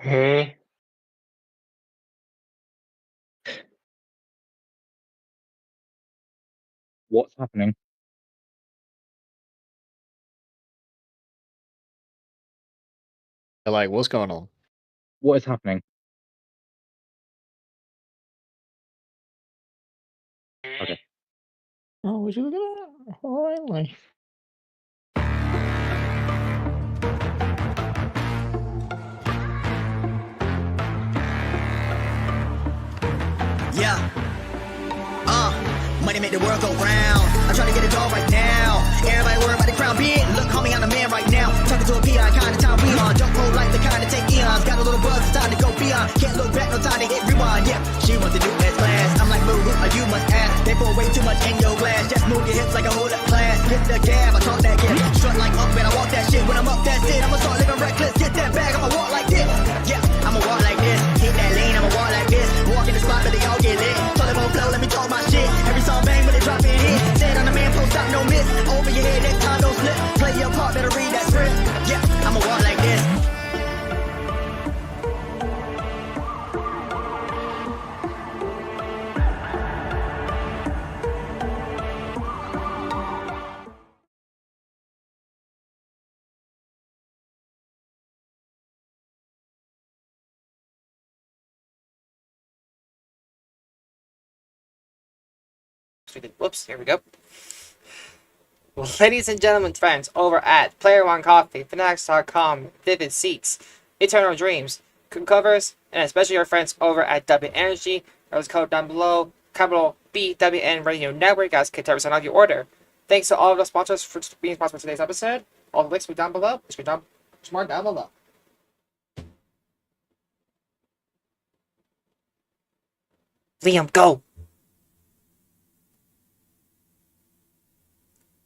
Hey. What's happening? Like, what's going on? What is happening? Okay. Oh, would you look at that? Oh, really? Yeah. Money make the world go round. I'm trying to get it all right now. Everybody worry about the crown being. Look, homie, I'm the man right now. Talking to a peon, kind of time we on. Jump roll like the kind of take eons. Got a little buzz, it's time to go beyond. Can't look back, no time to hit rewind. Yeah, she wants to do S class. I'm like, boo, you must ask. They pour way too much in your glass. Just move your hips like a whole up class. Hit the gab, I talk that gap. Strut like up and I walk that shit. When I'm up, that's it. I'ma start living reckless. Get that bag, I'ma walk like this. Yeah, I'ma walk like this. Hit that lane, I'ma walk like this. Walk in the spot, but they all get lit. Tell them on flow, let me talk my shit. Every song bang, when they drop it hit. Stand on the man, post stop, no miss. Over your head, next time, don't slip. Play your part, better read that script. Yeah, I'ma walk like this. Whoops, here we go. Well, ladies and gentlemen, friends, over at Player One Coffee, Fanatics.com, Vivid Seats, Eternal Dreams, covers, and especially our friends over at W Energy. There's code down below, capital BWN Radio Network, guys, get 10% off your order. Thanks to all of the sponsors for being sponsored for today's episode. All the links will be down below. It's down below. Liam, go!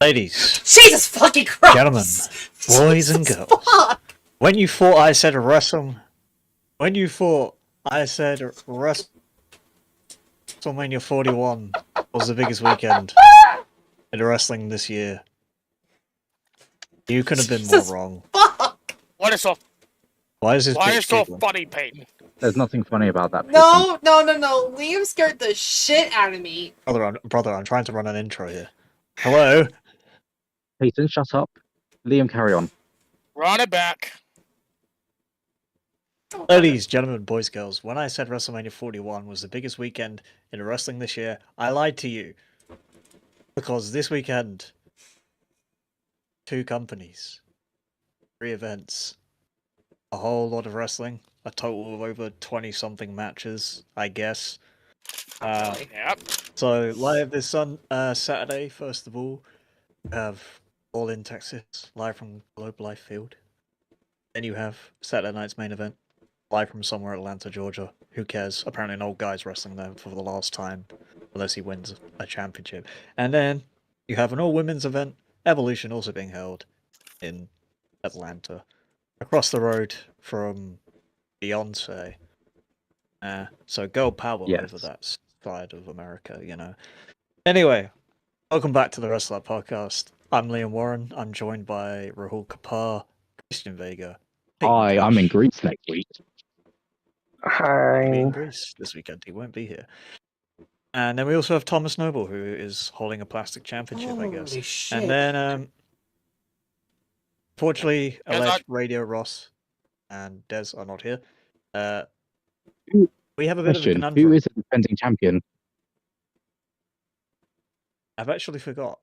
Ladies, Jesus fucking Christ! gentlemen, boys and girls, when you thought I said WrestleMania 41 was the biggest weekend in wrestling this year, you could have been more wrong. Fuck! What is so? Why is this Why bitch is so giggling? funny, Peyton? There's nothing funny about that. No. Liam scared the shit out of me. Brother, I'm trying to run an intro here. Hello? Peyton, shut up. Liam, carry on. Run it back. Ladies, gentlemen, boys, girls, when I said WrestleMania 41 was the biggest weekend in wrestling this year, I lied to you. Because this weekend, 2 companies, 3 events, a whole lot of wrestling, a total of over 20-something matches, I guess. Yep. So, live this Saturday, first of all, you have All in Texas, live from Globe Life Field. Then you have Saturday night's main event, live from somewhere Atlanta, Georgia. Who cares? Apparently an old guy's wrestling there for the last time, unless he wins a championship. And then you have an all-women's event, Evolution, also being held in Atlanta, across the road from Beyonce. So girl power Yes. over that side of America, you know. Anyway, welcome back to the Wrestle Arc Podcast. I'm Liam Warren. I'm joined by Rahul Kapar, Christian Vega. Hi, I'm in Greece next week. He'll be in Greece this weekend. He won't be here. And then we also have Thomas Noble, who is holding a plastic championship, I guess. Holy shit. And then, fortunately, Yes, alleged Radio Ross and Des are not here. We have a bit of a Question, conundrum. who is the defending champion? I've actually forgot.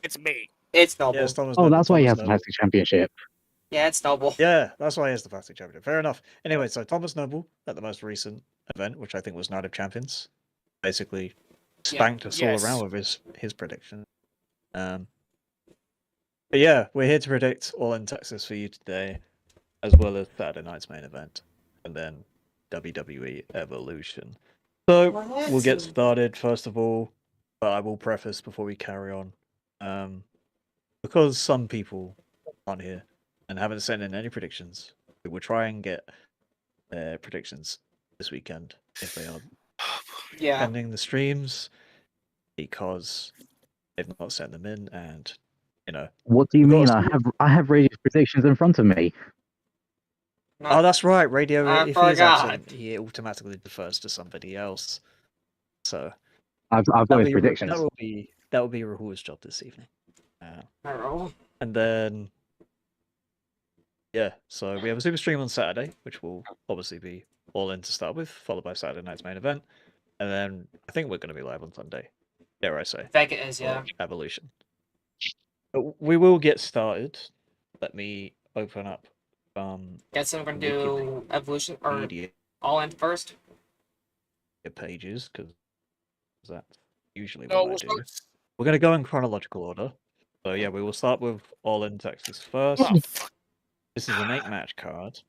It's me. It's Noble. Yes, Thomas Oh, Noble, that's why he Thomas has the Noble. plastic championship. Yeah, it's Noble. Yeah, that's why he has the plastic championship. Fair enough. Anyway, so Thomas Noble at the most recent event, which I think was Night of Champions, basically spanked us all Yes. around with his prediction. But yeah, we're here to predict All in Texas for you today, as well as Saturday night's main event, and then WWE Evolution. So we'll get started first of all, but I will preface before we carry on, because some people aren't here and haven't sent in any predictions, we will try and get their predictions this weekend if they are Yeah. pending the streams, because they've not sent them in, and you know. What do you Of mean? course. I have radio predictions in front of me. No, Oh, that's right. Radio. I If he is forgot. absent, he automatically defers to somebody else. So I've got that'll his be, predictions. that will be Rahul's job this evening. Alright. And then, yeah, so we have a super stream on Saturday, which will obviously be All In to start with, followed by Saturday night's main event. And then I think we're going to be live on Sunday, dare I say, I think it is, yeah. for Evolution. But we will get started. Let me open up Guess I'm gonna do Evolution or media All In first. pages, because that's usually No, what I do. We're going to go in chronological order. So yeah, we will start with All In Texas first. Oh, fuck. This is an 8-match card.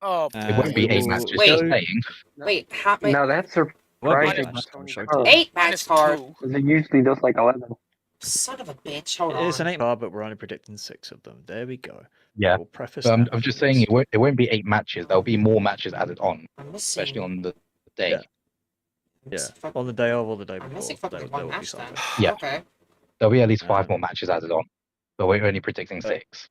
Oh, It won't be we 8 will matches, Wait. just saying. Wait, how many? No, that's Won't be surprising. eight match on show Oh. 8 match minus card. 2. Because it usually does like 11. Son of a bitch. Hold It's an on. 8 card, but we're only predicting 6 of them. There we go. Yeah. We'll preface But I'm that just with saying this. it won't be 8 matches. There'll be more matches added on, I'm especially missing. on the day. Yeah. I'm Yeah, missing fuck- on the day of or the day I'm before. missing There, fucking there one will be match then. something. Yeah. Okay. There'll be at least 5 Um, more matches added on, but we're only predicting but- 6.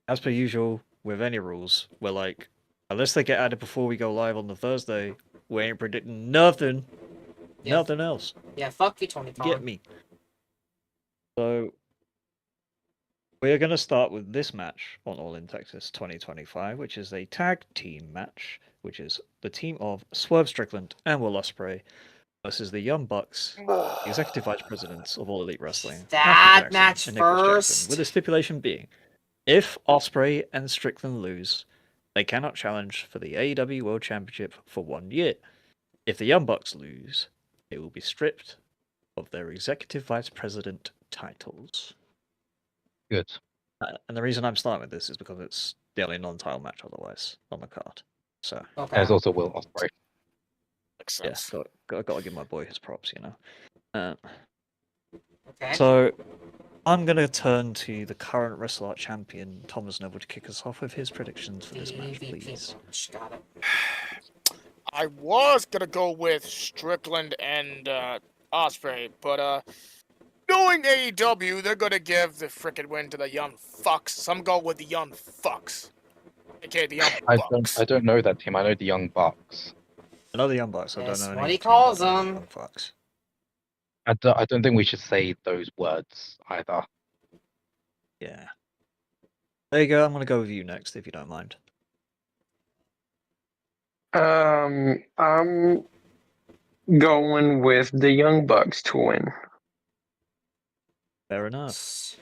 As per usual, with any rules, we're like, unless they get added before we go live on the Thursday, we ain't predicting nothing. Yeah. Nothing else. Yeah, fuck you, Tony You Khan. get me? So, we're going to start with this match on All In Texas 2025, which is a tag team match, which is the team of Swerve Strickland and Will Ospreay versus the Young Bucks, the executive vice presidents of All Elite Wrestling. That Matthew Jackson match and Nicholas Jackson, first. with the stipulation being, if Ospreay and Strickland lose, they cannot challenge for the AEW World Championship for 1 year. If the Young Bucks lose, they will be stripped of their executive vice president titles. Good. And the reason I'm starting with this is because it's the only non-title match otherwise on the card. So Okay. There's also Will Ospreay. Makes yeah, sense. got to give my boy his props, you know. Okay. So I'm gonna turn to the current Wrestle Arc champion Thomas Noble to kick us off with his predictions for this match, EVP please. match. Got it. I was gonna go with Strickland and Osprey, but knowing AEW, they're gonna give the frickin' win to the young fucks. So I'm going with the young fucks, aka the young bucks. I don't know that team. I know the Young Bucks. I know the Young Bucks. I That's don't know what any he team calls that know the them. Young Bucks. I don't think we should say those words either. Yeah. There you go. I'm gonna go with you next, if you don't mind. I'm going with the Young Bucks to win. Fair enough.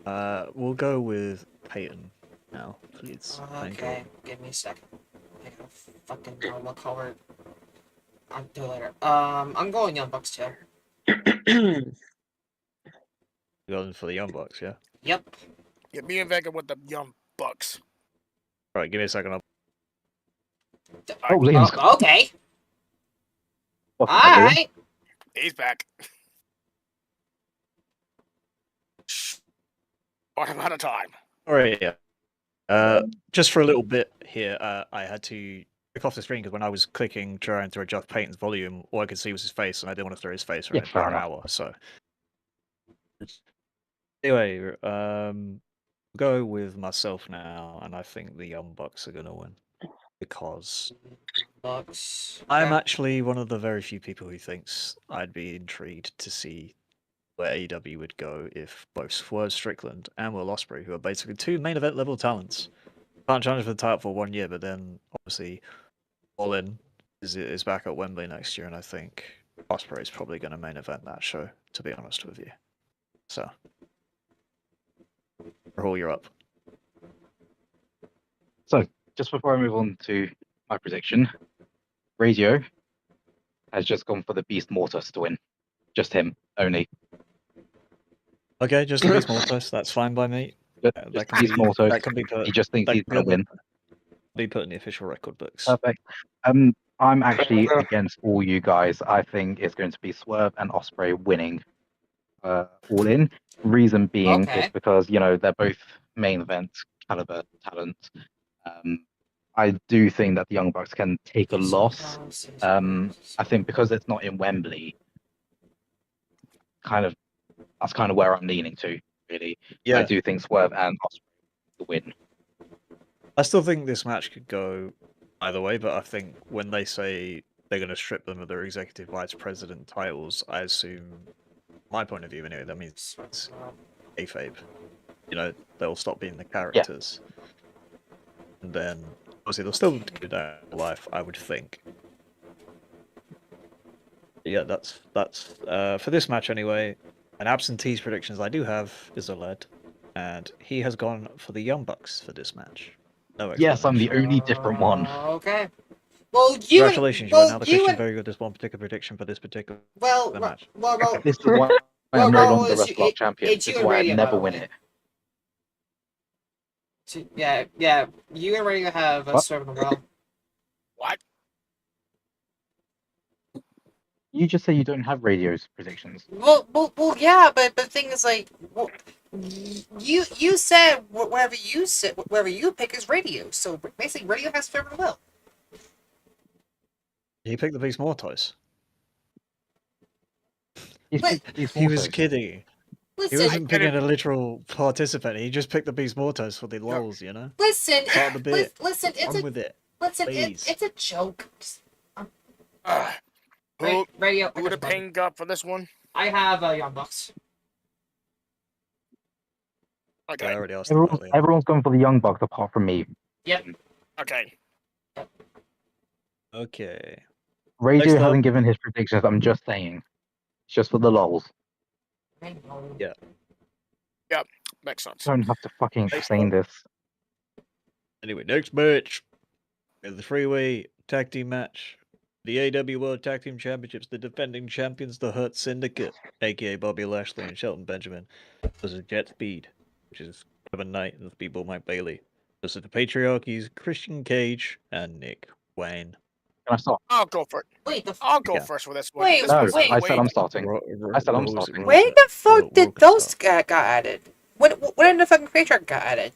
We'll go with Peyton now, please. Thank you. Okay. Give me a second. I gotta fucking know what color. I'll do it later. I'm going Young Bucks too. You're going for the Young Bucks, yeah? Yep. Get me and Vega with the young bucks. Alright, give me a second. Oh, Liam's Oh, okay. What's All up, Liam? right. He's back. One amount of time. Alright, yeah. Just for a little bit here, I had to click off the screen because when I was clicking trying to adjust Peyton's volume, all I could see was his face, and I didn't want to throw his face around Yeah, for fair an enough. hour. So anyway, go with myself now, and I think the Young Bucks are gonna win because Bucks. I'm Okay. actually one of the very few people who thinks I'd be intrigued to see where AEW would go if both Swerve Strickland and Will Ospreay, who are basically two main event level talents, can't challenge for the title for 1 year, but then obviously All In is back at Wembley next year, and I think Ospreay is probably going to main event that show, to be honest with you. So, Rahul, you're up. So, just before I move on to my prediction, Radio has just gone for the Beast Mortis to win. Just him, only. Okay, just a Beast Mortis, that's fine by me. Just, That just can Beast be Mortis. that can be put He just thinks that he's can going to win. be put in the official record books. Perfect. I'm actually against all you guys. I think it's going to be Swerve and Ospreay winning All In. Reason being Okay. is because, you know, they're both main event caliber talent. I do think that the Young Bucks can take a loss. I think because it's not in Wembley, that's kind of where I'm leaning to, really. I Yeah, do think Swerve and Ospreay will win. I still think this match could go either way, but I think when they say they're going to strip them of their executive vice president titles, I assume, my point of view anyway, that means it's kayfabe. You know, they'll stop being the characters. And then, obviously, they'll still do that in life, I would think. Yeah, that's for this match anyway. An absentee's predictions I do have is a lead, and he has gone for the Young Bucks for this match. No Yes, I'm the explanation. only different one. Okay. Well, you. Congratulations, you are now the Christian very good this one particular prediction for this particular match. Well, This is why I'm no longer the Wrestle Arc champion. it's This you is why I and Radio, never by the win way. it. Yeah. You and Radio have a What? servant well. What? You just say you don't have radio's predictions. Well, yeah, but the thing is, like, well, you said whatever you pick is Radio, so basically Radio has servant well. He picked the Beast Mortos. He's But- picked these He was Mortos. kidding. He Listen, wasn't picking a literal participant. He just picked the Beast Mortos for the lols, you know? listen, Part of the bit. listen. On with it. please. It's a joke. Just, Who Radio. would have pinged up for this one? I have Young Bucks. I Okay. already asked about Everyone's, that. everyone's going for the Young Bucks apart from me. Okay. Okay. Radio Next up- hasn't given his predictions. I'm just saying. It's just for the lols. Makes sense. Don't have to fucking explain this. Anyway, next match. We have the three-way tag team match. The AEW World Tag Team Championships, the defending champions, the Hurt Syndicate, aka Bobby Lashley and Shelton Benjamin, versus Jet Speed, which is Kevin Knight and Speedball Mike Bailey, versus the Patriarchies, Christian Cage and Nick Wayne. Can I start? I'll go for it. Wait, I'll go Yeah. first with this one. Wait, This No, one's wait. I said I'm way- starting. I said I'm starting. When the fuck did those got added? When the fucking Patriarch got added?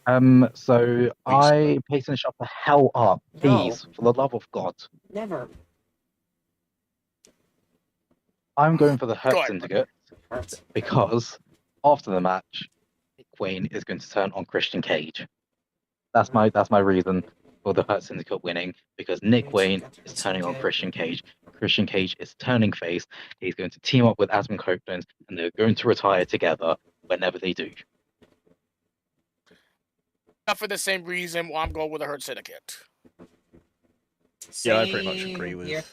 So I Peyton shut the hell up, please, for the love of God. Never. I'm going for the Hurt Go ahead. Syndicate because after the match, Nick Wayne is going to turn on Christian Cage. That's my reason for the Hurt Syndicate winning, because Nick Wayne is turning on Christian Cage. Christian Cage is turning face. He's going to team up with Adam Copeland, and they're going to retire together whenever they do. Not for the same reason why I'm going with the Hurt Syndicate. Yeah, I pretty much Same agree with here.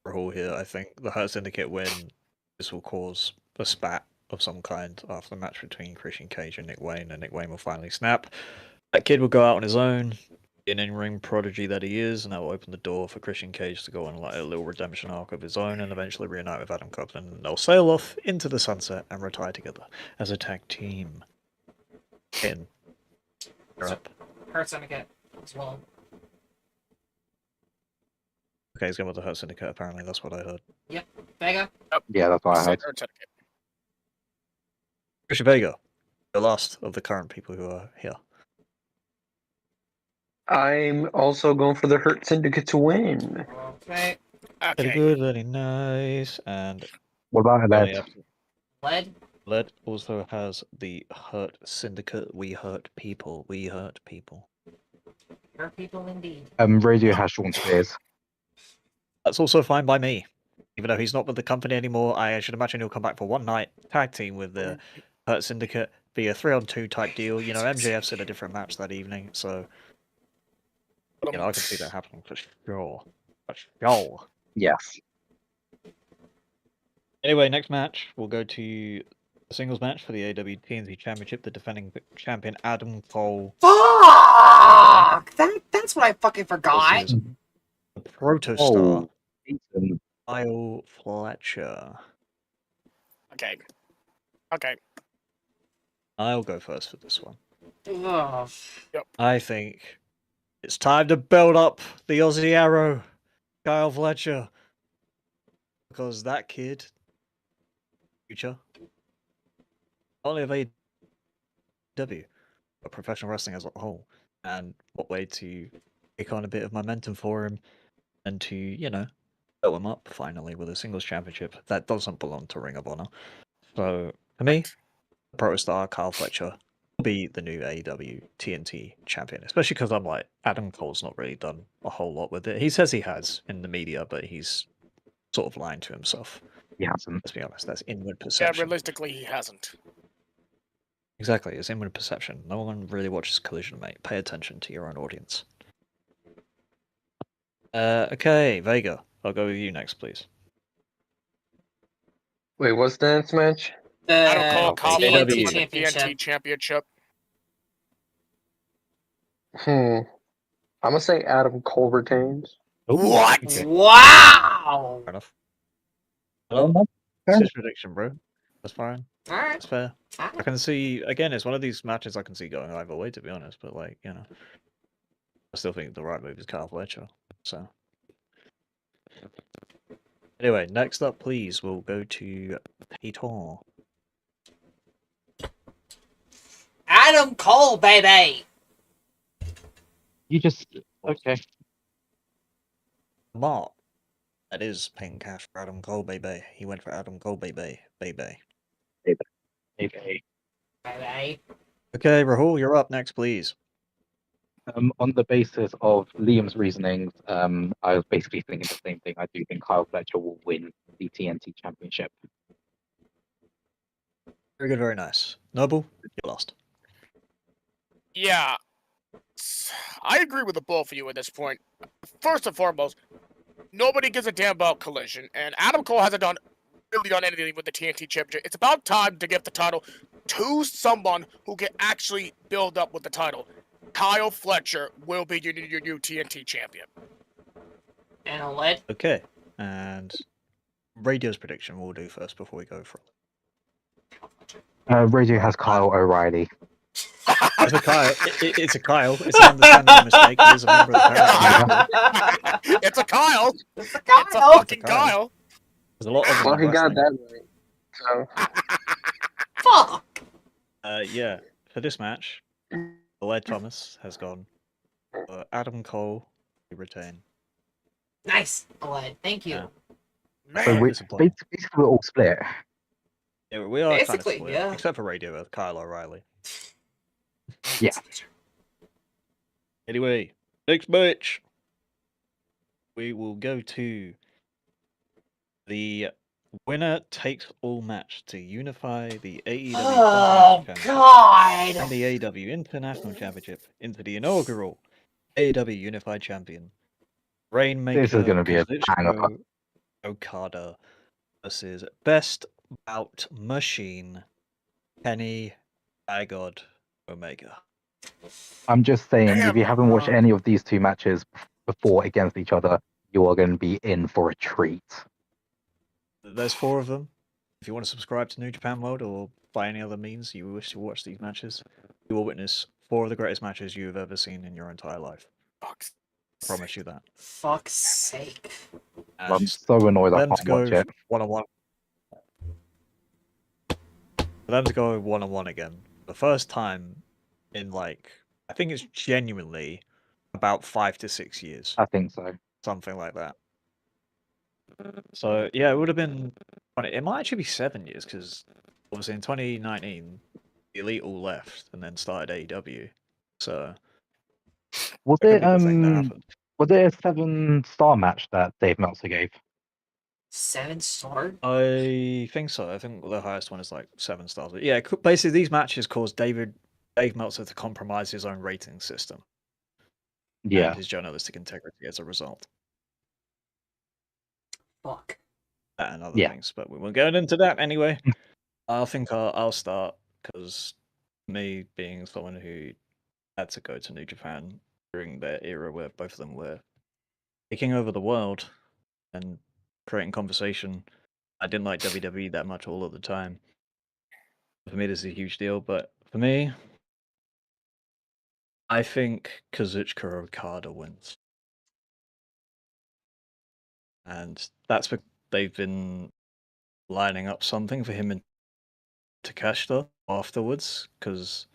Rahul here. I think the Hurt Syndicate win, this will cause a spat of some kind after the match between Christian Cage and Nick Wayne will finally snap. That kid will go out on his own, an in-ring prodigy that he is, and that will open the door for Christian Cage to go on like a little redemption arc of his own and eventually reunite with Adam Copeland, and they'll sail off into the sunset and retire together as a tag team. In. You're up. Hurt Syndicate as well. Okay, he's going with the Hurt Syndicate, apparently. That's what I heard. Vega. Yeah, that's what I heard. Hurt Syndicate. Christian Vega, the last of the current people who are here. I'm also going for the Hurt Syndicate to win. Okay. Very Okay. good, very nice. And What about oh, that? yeah, Lead. Led also has the Hurt Syndicate. We hurt people. We hurt people. Hurt people indeed. Radio has Sean Spears. That's also fine by me. Even though he's not with the company anymore, I should imagine he'll come back for one night, tag team with the Hurt Syndicate, be a 3-on-2 type deal. You know, MJF's in a different match that evening, so you know I can see that happening for sure. For sure. Yes. Anyway, next match, we'll go to a singles match for the AEW TNT Championship. The defending champion Adam Cole Fuck! That's what I fucking forgot. versus the Protostar Oh, Ethan. Kyle Fletcher. Okay. Okay. I'll go first for this one. Ugh. I think it's time to build up the Aussie Arrow, Kyle Fletcher, because that kid, future, not only of AEW, but professional wrestling as a whole, and what way to take on a bit of momentum for him, and to, you know, build him up finally with a singles championship that doesn't belong to Ring of Honor. So, for me, Protostar Kyle Fletcher will be the new AEW TNT champion, especially because I'm like, Adam Cole's not really done a whole lot with it. He says he has in the media, but he's sort of lying to himself. He hasn't. Let's be honest, that's inward Yeah, perception. realistically, he hasn't. Exactly, it's inward perception. No one really watches Collision, mate. Pay attention to your own audience. Okay, Vega, I'll go with you next, please. Wait, what's the next match? I don't call Okay. Cobb TNT for the Championship. TNT Championship. I'm gonna say Adam Cole retains. What? Okay. Wow! Fair enough. Fair enough. It's his prediction, bro. That's fine. Alright. That's fair. I can see, again, it's one of these matches I can see going either way, to be honest, but, like, you know. I still think the right move is Kyle Fletcher, so. Anyway, next up, please, we'll go to Peyton. Adam Cole, baby! You just okay. Mark. That is paying cash for Adam Cole, baby. He went for Adam Cole, baby. Baby. Okay. Baby. Okay, Rahul, you're up next, please. On the basis of Liam's reasonings, I was basically thinking the same thing. I do think Kyle Fletcher will win the TNT Championship. Very good, very nice. Noble, you're lost. Yeah. I agree with the both of you at this point. First and foremost, nobody gives a damn about Collision, and Adam Cole hasn't really done anything with the TNT Championship. It's about time to give the title to someone who can actually build up with the title. Kyle Fletcher will be your new TNT champion. And a lead. Okay, and Radio's prediction we'll do first before we go for Radio has Kyle O'Reilly. It's a Kyle. It's a Kyle. It's an understandable mistake. He is a member of the parent. It's a Kyle. It's a It's a Kyle. fucking Kyle. There's a lot of them Well, in he got wrestling. that right. So Fuck! Yeah, for this match, Led Thomas has gone. Adam Cole, we retain. Nice, a lead. Thank you. Yeah. So Man, we disappointing. basically we're all split. Yeah, we are kind of Basically, split, yeah. except for Radio with Kyle O'Reilly. Yeah. Anyway, next match, we will go to the winner takes all match to unify the AEW Oh, Championship God! and the AEW International Championship into the inaugural AEW Unified Champion. Rainmaker This is gonna be a Kazuchika banger. Okada versus Best Bout Machine Kenny God Omega. I'm just saying, if Damn. you haven't watched any of these two matches before against each other, you are going to be in for a treat. There's 4 of them. If you want to subscribe to New Japan World or by any other means you wish to watch these matches, you will witness 4 of the greatest matches you have ever seen in your entire life. fuck's I promise you that. Fuck's sake. I'm And so annoyed for I them to can't go watch it. one-on-one. For them to go one-on-one again, the first time in like, I think it's genuinely about 5 to 6 years, I think so. something like that. So yeah, it would have been. It might actually be 7 years because obviously in 2019, the Elite all left and then started AEW. So Was that could it be the thing that happened. was it a 7-star match that Dave Meltzer gave? 7-star? I think so. I think the highest one is like 7 stars. But yeah, basically these matches caused Dave Meltzer to compromise his own rating system Yeah. and his journalistic integrity as a result. Fuck. That and other Yeah. things, but we won't get into that anyway. I think I'll start because me being someone who had to go to New Japan during their era where both of them were taking over the world and creating conversation. I didn't like WWE that much all of the time. For me, this is a huge deal, but for me, I think Kazuchika Okada wins. And that's because they've been lining up something for him and Takeshita afterwards, because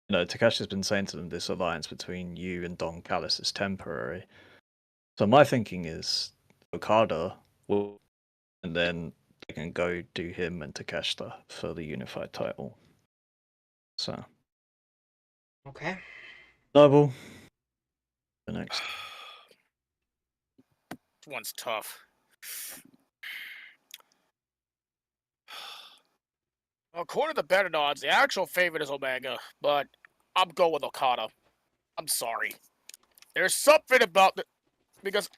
Takeshi's been saying to them this alliance between you and Don Callis is temporary. So my thinking is Okada will, and then they can go do him and Takeshita for the unified title. So Okay. Double. The next. This one's tough. According to the betting odds, the actual favorite is Omega, but I'm going with Okada. I'm sorry. There's something about the because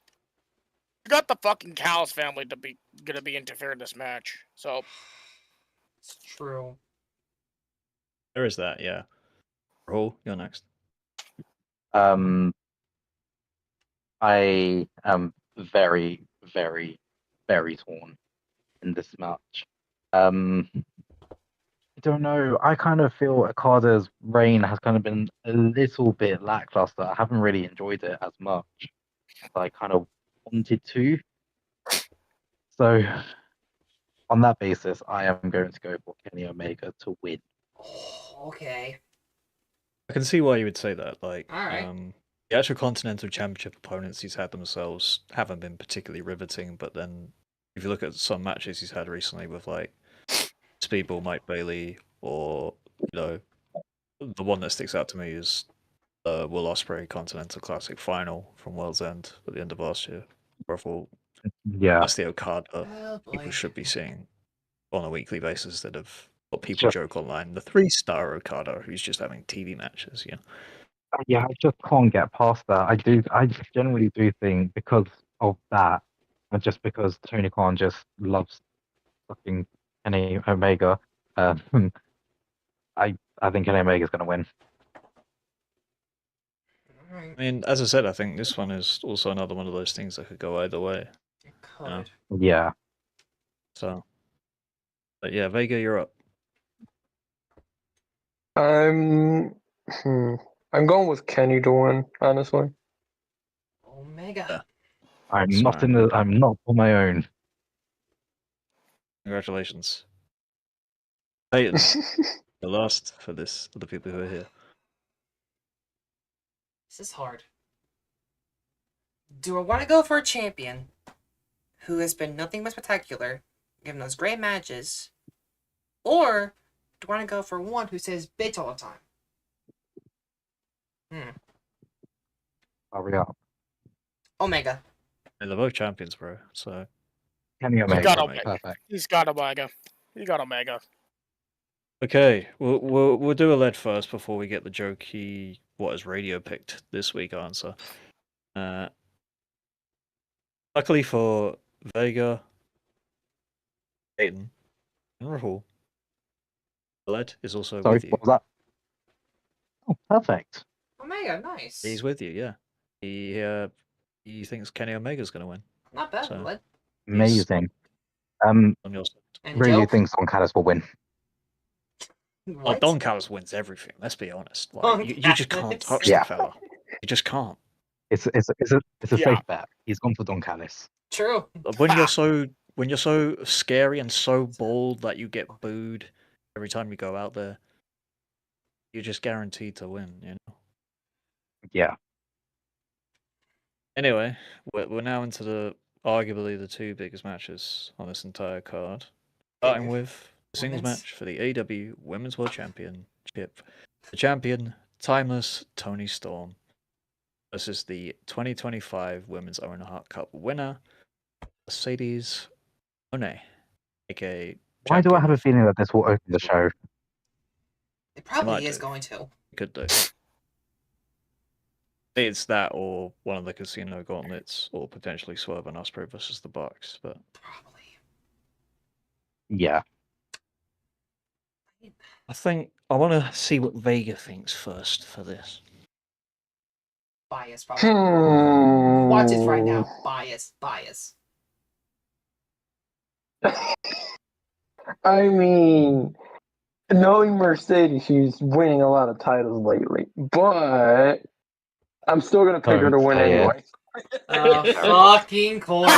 you got the fucking Callis family gonna be interfering in this match. So It's true. There is that, yeah. Rahul, you're next. I am very, very, very torn in this match. I don't know. I kind of feel Okada's reign has kind of been a little bit lackluster. I haven't really enjoyed it as much as I kind of wanted to. So, on that basis, I am going to go for Kenny Omega to win. Oh, okay. I can see why you would say that. Like, Alright. the actual Continental Championship opponents he's had themselves haven't been particularly riveting, but then if you look at some matches he's had recently with, like, Speedball Mike Bailey, or, you know, the one that sticks out to me is the Will Ospreay Continental Classic final from World's End at the end of last year. I thought Yeah, that's the Okada Oh people boy. should be seeing on a weekly basis instead of what people Sure. joke online, the 3-star Okada who's just having TV matches, you know. yeah, I just can't get past that. I generally do think because of that, and just because Tony Khan just loves fucking Kenny Omega, I think Kenny Omega is going to win. Alright. I mean, as I said, I think this one is also another one of those things that could go either way. It could. Yeah. So, but yeah, Vega, you're up. I'm going with Kenny to win, honestly. Omega. I'm Sorry. not I'm not on my own. Congratulations. Peyton, the last for this, for the people who are here. This is hard. Do I want to go for a champion who has been nothing but spectacular, giving us great matches, or do I want to go for one who says bitch all the time? Hurry up. Omega. And they're both champions, bro. So Kenny Omega. got Omega. Perfect. He's got Omega. He got Omega. okay, we'll do a lead first before we get the jokey what has radio picked this week answer. Luckily for Vega, Peyton, and Rahul, lead is also Sorry, with you. what was that? Oh, perfect. Omega, nice. He's with you, yeah. He thinks Kenny Omega's going to win. Not bad, So- Led. Amazing. On your side. And Really Joe? thinks Don Callis will win. Like, What? Don Callis wins everything. Let's be honest. Like, Don you just can't Callis. touch Yeah. the fella. You just can't. It's a Yeah. safe bet. He's gone for Don Callis. True. When you're so scary and so bold that you get booed every time you go out there, you're just guaranteed to win. You know. Yeah. Anyway, we're now into the arguably the two biggest matches on this entire card. Starting with the singles Women's. match for the AEW Women's World Championship. The champion, timeless Toni Storm, versus the 2025 Women's Owen Hart Cup winner, Mercedes Moné, aka. Why do I have a champion. feeling that this will open the show? It probably might is do. going to. Could do. It's that or one of the casino gauntlets, or potentially Swerve and Ospreay versus the Bucks, but Probably. Yeah. I think I want to see what Vega thinks first for this. Bias, probably. Watch this right now. Hmm. Bias. I mean, knowing Mercedes, she's winning a lot of titles lately, but I'm still gonna pick her to win Don't say it. anyway. Fucking course.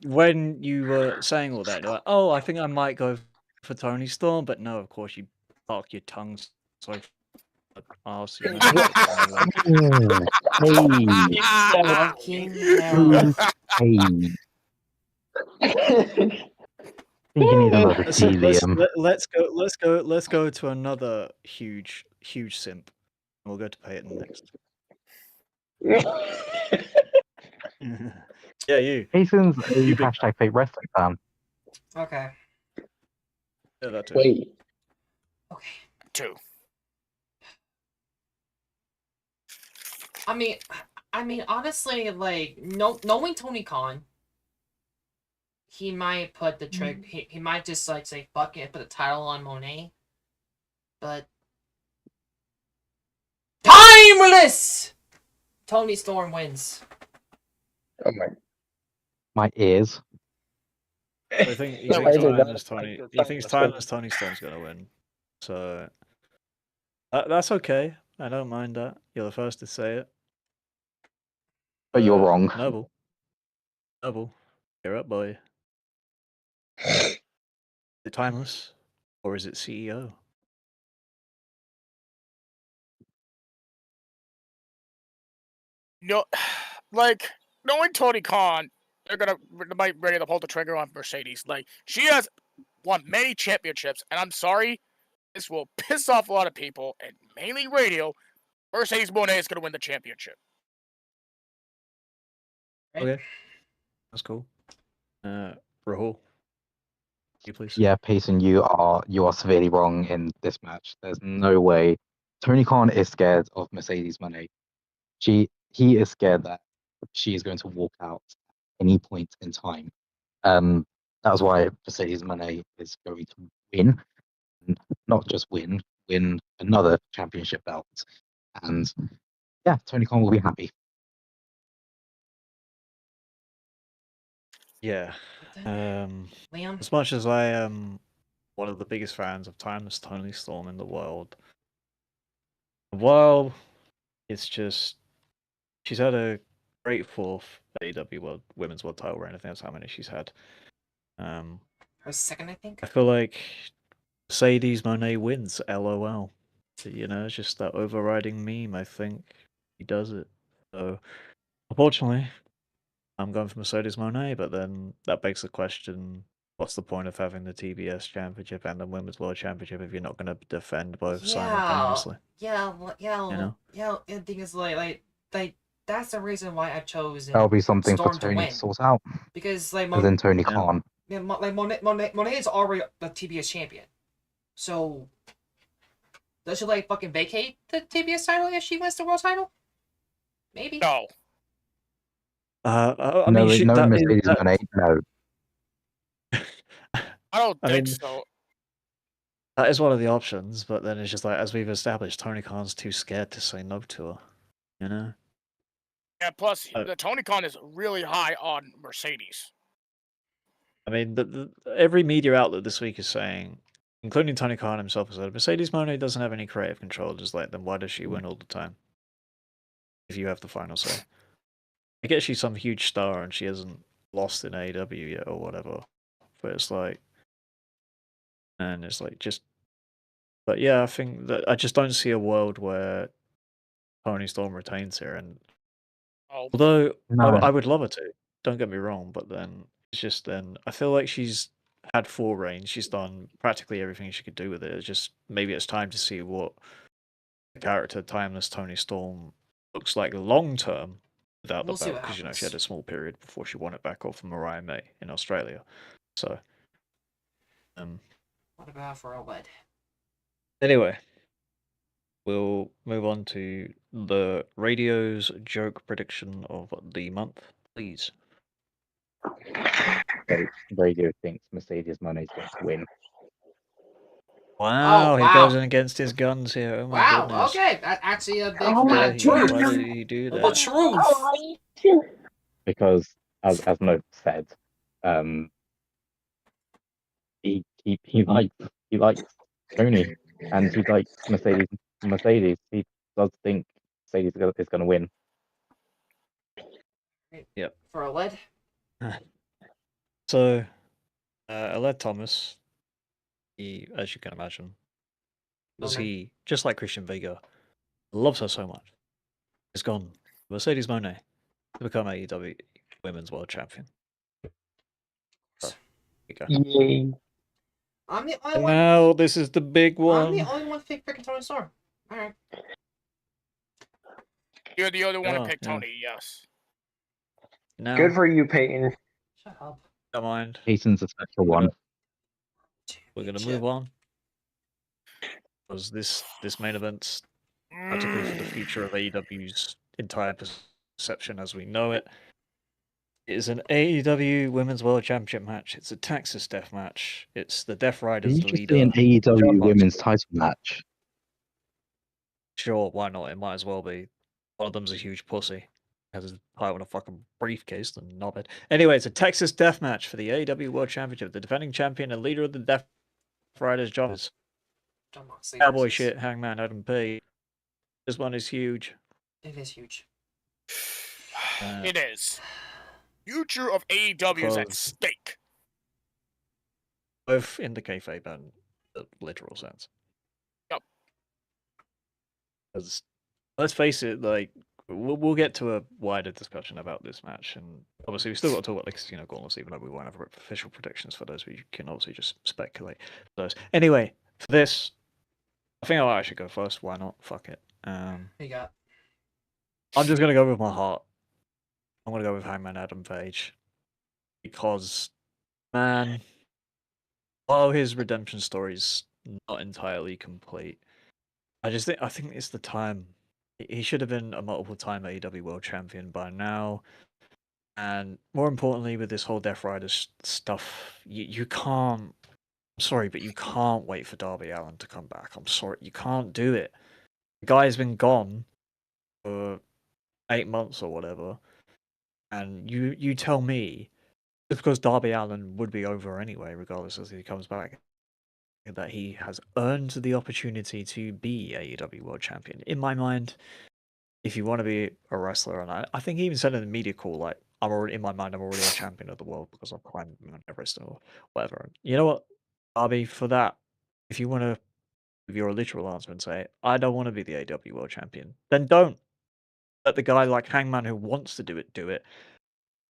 When you were saying all that, you're like, oh, I think I might go for Toni Storm, but no, of course you bark your tongues so arse. You know, anyway. Fucking hell. Hey. think you need a lot of Let's helium. let's go to another huge simp. We'll go to Peyton next. Yeah, you. Jason's a You big hashtag fake wrestling fan. Okay. Yeah, that too. Wait. Okay. 2. I mean, honestly, like, knowing Tony Khan, he might put the trick. He might just like say fuck it, put the title on Monet. But timeless. Tony Storm wins. Oh my. My ears. I think he No, thinks I did not timeless expect Tony. the He thinks timeless timeless Tony Storm's gonna win. So that's okay. I don't mind that. You're the first to say it. But you're wrong. Noble, you're up, boy. Is it timeless, or is it CEO? No, like knowing Tony Khan, they might ready to pull the trigger on Mercedes. Like she has won many championships, and I'm sorry, this will piss off a lot of people, and mainly radio. Mercedes Moné is gonna win the championship. Okay, that's cool. Rahul, you please. Yeah, Payson, you are severely wrong in this match. There's no way. Tony Khan is scared of Mercedes Moné. He is scared that she is going to walk out at any point in time. That's why Mercedes Moné is going to win, not just win another championship belt. And yeah, Tony Khan will be happy. Yeah. Liam. As much as I am one of the biggest fans of timeless Tony Storm in the world, well, it's just she's had a great fourth AEW Women's World Title reign. I think that's how many she's had. Her second, I think. I feel like Mercedes Moné wins. LOL. You know, it's just that overriding meme. I think he does it. So, unfortunately, I'm going for Mercedes Moné. But then that begs the question: what's the point of having the TBS Championship and the Women's World Championship if you're not going to defend both simultaneously? Yeah. You know? Yeah. The thing is, like that's the reason why I've chosen. That'll be something Storm for to Tony win. to sort out. Because like As in Tony Yeah. Khan. Yeah, like Monet is already the TBS champion. So does she like fucking vacate the TBS title if she wins the world title? Maybe. No, I No, mean, no Mercedes Moné, no. I don't I think mean, so. that is one of the options, but then it's just like, as we've established, Tony Khan's too scared to say no to her. You know? And plus, Oh. the Tony Khan is really high on Mercedes. I mean, every media outlet this week is saying, including Tony Khan himself, has said Mercedes Moné doesn't have any creative control. Just like, then why does she win all the time? If you have the final say. I guess she's some huge star and she hasn't lost in AEW yet or whatever. But it's like, and it's like just. But yeah, I think that I just don't see a world where Tony Storm retains here. And Oh, although No. I would love her to, don't get me wrong, but then it's just then I feel like she's had 4 reigns. She's done practically everything she could do with it. It's just maybe it's time to see what the character timeless Tony Storm looks like long term without We'll the see belt, what because you know she happens. had a small period before she won it back off of Mariah May in Australia. So, What about for a wed? anyway, we'll move on to the radio's joke prediction of the month, please. Radio thinks Mercedes Moné is going to win. Wow, he wow. goes in against his guns here. Oh my Wow. goodness. Okay. That's actually a big Oh my Why truth. did he do The that? truth. Because, as Nope said, he likes Tony, and he likes Mercedes. He does think Mercedes is going to win. Yep. For a wed. So, Aled Thomas, he, as you can imagine, because Okay. he, just like Christian Vega, loves her so much, has gone Mercedes Moné to become AEW Women's World Champion. So, here you go. Yay. I'm the only And one. now this is the big I'm one. the only one freaking Tony Storm. All right. You're the only one to Oh, pick yeah. Tony, yes. Now, Good for you, Peyton. Shut up. don't mind. Peyton's a special one. We're gonna move on. Because this main event's practically for the future of AEW's entire perception as we know it. It is an AEW Women's World Championship match. It's a Texas death match. It's the Death Did Riders you the just leader. say an John AEW Moxley. women's title match? Sure, why not? It might as well be. One of them's a huge pussy. Has his title in a fucking briefcase and knob it. Anyway, it's a Texas death match for the AEW World Championship. The defending champion and leader of the Death Riders, John Moxley Cowboy versus- shit, Hangman Adam Page. This one is huge. It is huge. It is. Future of AEW is at Because- stake. Both in the kayfabe and the literal sense. Yep. Because let's face it, like we'll get to a wider discussion about this match, and obviously we still got to talk about the Casino Gauntlets, even though we won't have official predictions for those. We can obviously just speculate for those. Anyway, for this, I think I should go first. Why not? Fuck it. What you got? I'm just gonna go with my heart. I'm gonna go with Hangman Adam Page because, man, while his redemption story's not entirely complete, I think it's the time. He should have been a multiple-time AEW World Champion by now, and more importantly, with this whole Death Riders stuff, you can't. I'm sorry, but you can't wait for Darby Allin to come back. I'm sorry, you can't do it. The guy's been gone for 8 months or whatever, and you tell me just because Darby Allin would be over anyway, regardless as he comes back, that he has earned the opportunity to be AEW World Champion. In my mind, if you want to be a wrestler, and I think he even said in the media call, like, I'm already in my mind, I'm already a champion of the world because I've climbed Mount Everest or whatever. You know what, Darby, for that, if you want to give your literal answer and say, I don't want to be the AEW World Champion, then don't. Let the guy like Hangman who wants to do it, do it.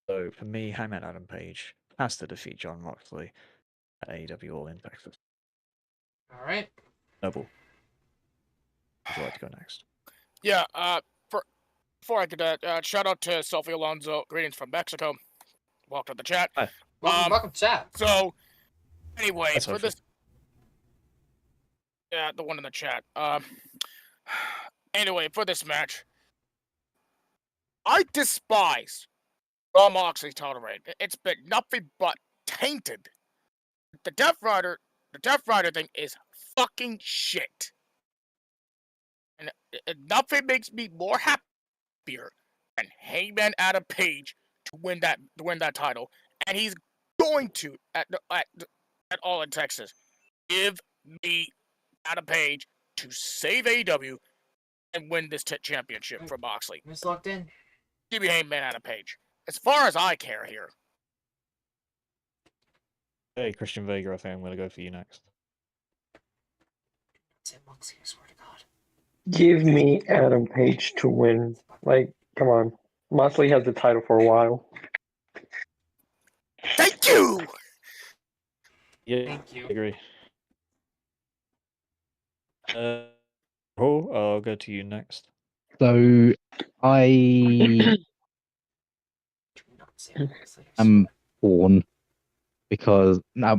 So for me, Hangman Adam Page has to defeat John Moxley at AEW All in Texas. All right. Noble, would you like to go next? Yeah, before I could, shout out to Sophie Alonso. Greetings from Mexico. Welcome to the chat. Hi. Welcome, chat. So, anyway, That's for Sophie. this... Yeah, the one in the chat. Anyway, for this match, I despise Raw Moxley's title reign. It's been nothing but tainted. The Death Rider thing is fucking shit. And nothing makes me more happier than Hangman Adam Page to win that title, and he's going to at All in Texas. Give me Adam Page to save AEW and win this championship for Moxley. Miss locked in. Give me Hangman Adam Page. As far as I care here. Hey, Christian Vega, I think I'm going to go for you next. Say Moxley, I swear to God. Give me Adam Page to win. Like, come on. Moxley has the title for a while. Thank you! Yeah, Thank you. I agree. Paul, I'll go to you next. So I Do not say Moxley, I am torn because I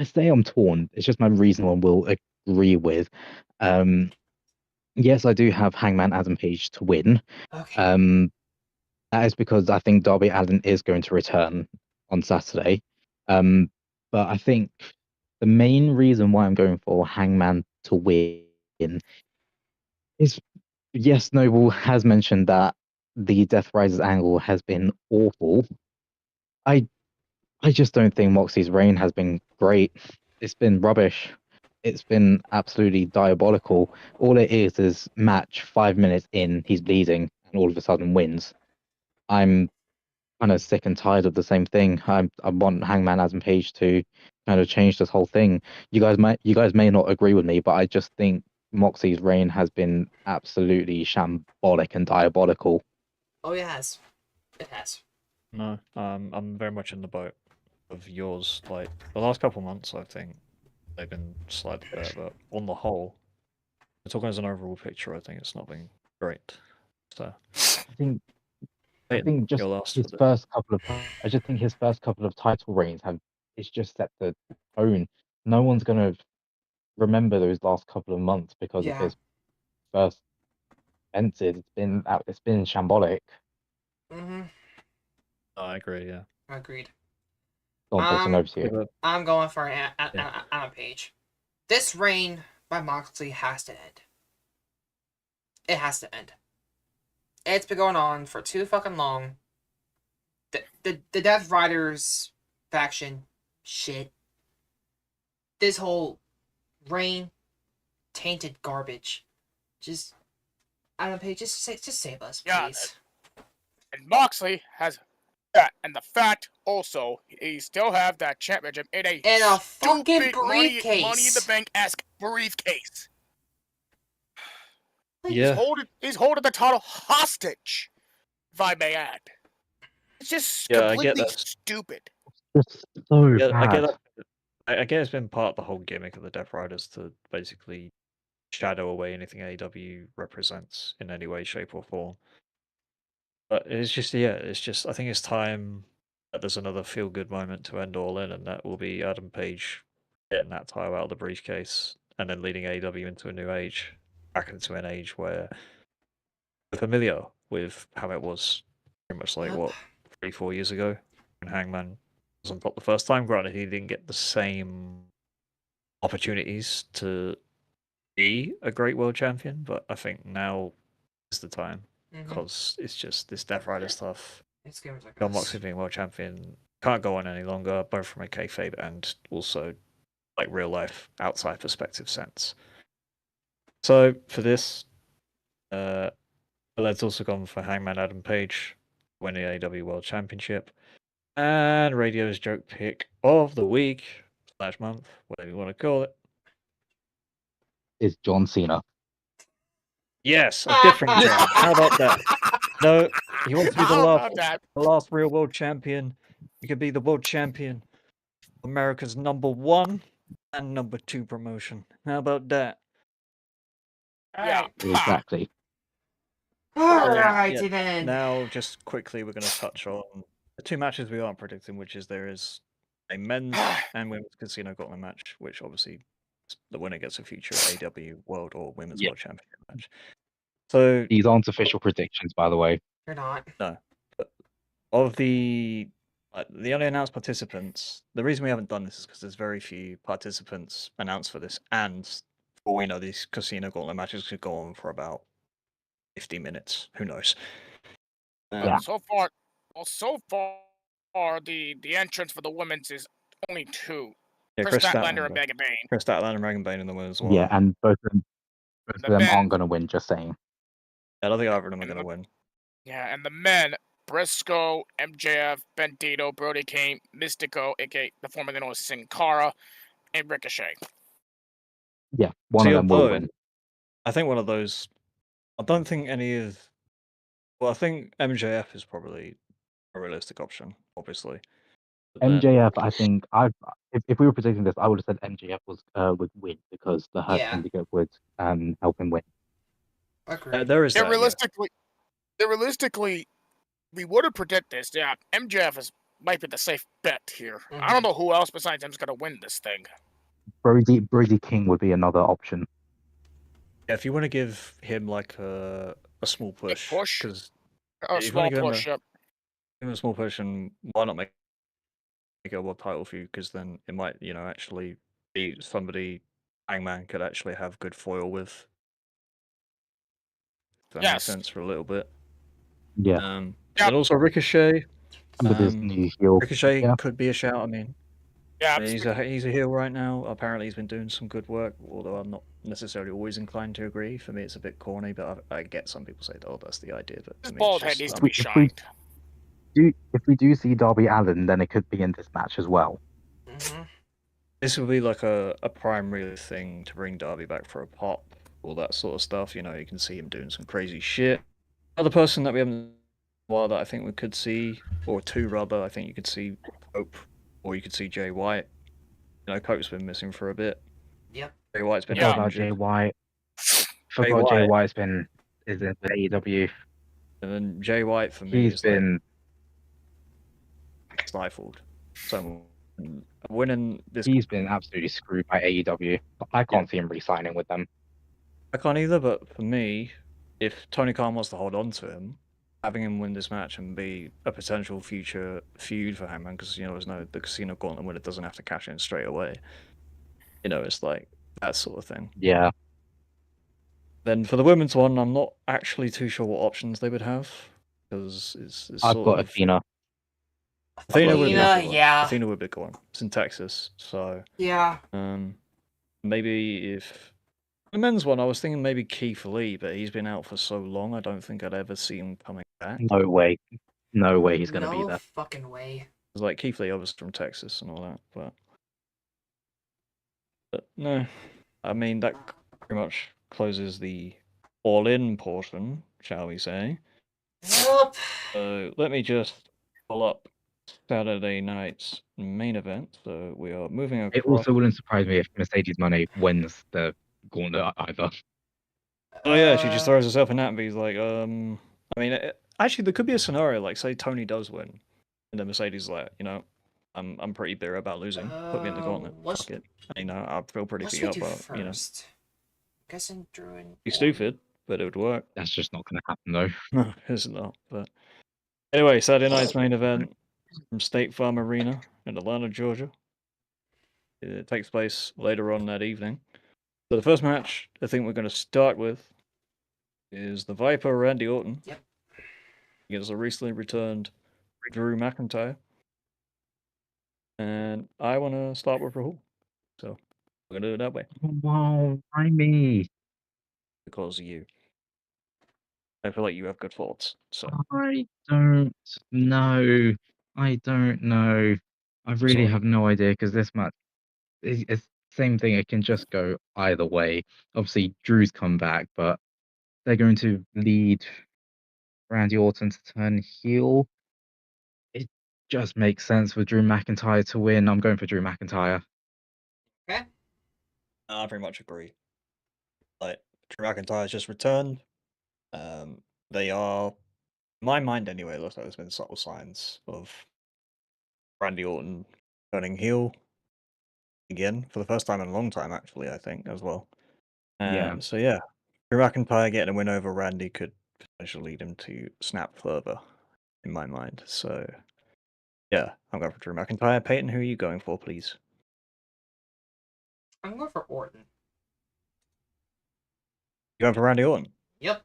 say I'm torn. It's just my reason one will agree with. Yes, I do have Hangman Adam Page to win. swear. Okay. That is because I think Darby Allin is going to return on Saturday. But I think the main reason why I'm going for Hangman to win is, yes, Noble has mentioned that the Death Rises angle has been awful. I just don't think Moxie's reign has been great. It's been rubbish. It's been absolutely diabolical. All it is match 5 minutes in, he's bleeding, and all of a sudden wins. I'm kind of sick and tired of the same thing. I want Hangman Adam Page to kind of change this whole thing. You guys may not agree with me, but I just think Moxie's reign has been absolutely shambolic and diabolical. Oh, it has. It has. No, I'm very much in the boat. of yours, like the last couple months, I think they've been slightly better, but on the whole, talking as an overall picture, I think it's not been great. So I think just his first couple of I just think his first couple of title reigns it's just set the tone. No one's gonna remember those last couple of months because of his first offenses. It's been shambolic. Mm-hmm. I agree. Yeah. Agreed. Over to you. I'm going for Adam Page. This reign by Moxley has to end. It has to end. It's been going on for too fucking long. The Death Riders faction, shit. This whole reign, tainted garbage. Just Adam Page, just save us, please. And Moxley has that, and the fact also he still have that championship in a fucking briefcase, money in the bank-esque briefcase. Yeah, he's holding the title hostage, if I may add. It's just completely stupid. It's so bad. I get that. I guess it's been part of the whole gimmick of the Death Riders to basically shadow away anything AEW represents in any way, shape, or form. But it's just I think it's time that there's another feel-good moment to end All In, and that will be Adam Page getting that title out of the briefcase and then leading AEW into a new age, back into an age where we're familiar with how it was pretty much like, 3-4 years ago when Hangman was on top the first time. Granted, he didn't get the same opportunities to be a great world champion, but I think now is the time. Because it's just this Death Rider stuff. John Moxley being world champion can't go on any longer, both from a kayfabe and also like real life outside perspective sense. So for this, Let's also gone for Hangman Adam Page winning the AEW World Championship, and Radio's joke pick of the week / month, whatever you want to call it, is John Cena. Yes, a different John. How about that? No, he wants to be the last real world champion. He could be the world champion, America's #1 and #2 promotion. How about that? Yeah, exactly. Alright, then. Now, just quickly, we're going to touch on the two matches we aren't predicting, which is there is a men's and women's casino gauntlet match, which obviously the winner gets a future AEW World or Women's World Championship match. So these aren't official predictions, by the way. They're not. No. But of the only announced participants, the reason we haven't done this is because there's very few participants announced for this, and for all we know, these casino gauntlet matches could go on for about 50 minutes. Who knows? So far, the entrance for the women's is only 2. Yeah, Chris Statlander and Megan Bayne. Chris Statlander and Megan Bayne in the women's one. Yeah, and both of them aren't going to win, just saying. I don't think either of them are going to win. Yeah, and the men, Briscoe, MJF, Bandito, Brody King, Mystico, aka the formerly known as Sin Cara, and Ricochet. Yeah, one of them will win. I think one of those. I don't think any of. Well, I think MJF is probably a realistic option, obviously. MJF, I think if we were predicting this, I would have said MJF would win because the Hurt Syndicate would help him win. There is realistically, we would have predicted this. Yeah, MJF might be the safe bet here. Mm-hmm. I don't know who else besides him is going to win this thing. Brody King would be another option. Yeah, if you want to give him like a small push, because a small push, give him a small push, and why not make a world title for you? Because then it might, actually be somebody Hangman could actually have good foil with. If that makes sense for a little bit. Yeah. And also Ricochet. Ricochet could be a shout. I mean, he's a heel right now. Apparently, he's been doing some good work. Although I'm not necessarily always inclined to agree. For me, it's a bit corny, but I get some people say, "Oh, that's the idea." But his bald head needs to be shined. If we do see Darby Allin, then it could be in this match as well. Mm-hmm. This would be like a primary thing to bring Darby back for a pop, all that sort of stuff. You can see him doing some crazy shit. Another person that we haven't, that I think we could see, or two rather, I think you could see Hope or you could see Jay White. You know, Cope's been missing for a bit. Yep. Jay White's been Forgot about injured. Jay White. Forgot Jay White's been is in the AEW. And then Jay White for me He's is been like stifled. So winning this, he's been absolutely screwed by AEW. I can't see him re-signing with them. I can't either. But for me, if Tony Khan wants to hold on to him, having him win this match and be a potential future feud for Hangman, because you know the Casino Gauntlet winner doesn't have to cash in straight away. You know, it's like that sort of thing. Yeah. Then for the women's one, I'm not actually too sure what options they would have, because it's I've sort got of... Athena. Athena would be a good one. yeah. Athena would be a good one. It's in Texas, so Yeah. maybe if the men's one, I was thinking maybe Keith Lee, but he's been out for so long, I don't think I'd ever see him coming back. No way. No way he's gonna be No Uh, there. fucking way. It's like Keith Lee, obviously from Texas and all that, but no, I mean that pretty much closes the all-in portion, shall we say? Yep. So let me just pull up Saturday night's main event. So we are moving across. It also wouldn't surprise me if Mercedes Moné wins the gauntlet either. Oh yeah, she just throws herself in that and he's like, I mean, actually, there could be a scenario like, say, Tony does win, and then Mercedes is like, you know, I'm pretty bitter about losing. Put me in the gauntlet. Fuck it. You know, I feel pretty What's beat we up, do but first? you know, Guessing Drew and be stupid, but it would work. That's just not gonna happen though. No, it's not. But anyway, Saturday night's main event from State Farm Arena in Atlanta, Georgia. It takes place later on that evening. So the first match I think we're going to start with is the Viper Randy Orton. Yep. Against the recently returned Drew McIntyre. And I want to start with Rahul. So we're going to do it that way. Wow, why me? Because of you. I feel like you have good thoughts. So I don't know. I don't know. I really have no idea because this match it's same thing. It can just go either way. Obviously, Drew's come back, but they're going to lead Randy Orton to turn heel. It just makes sense for Drew McIntyre to win. I'm going for Drew McIntyre. Okay. I very much agree. Like, Drew McIntyre's just returned. They are, in my mind anyway, it looks like there's been subtle signs of Randy Orton turning heel again for the first time in a long time, actually, I think, as well. Yeah. So yeah, Drew McIntyre getting a win over Randy could potentially lead him to snap further, in my mind. So yeah, I'm going for Drew McIntyre. Peyton, who are you going for, please? I'm going for Orton. You going for Randy Orton? Yep.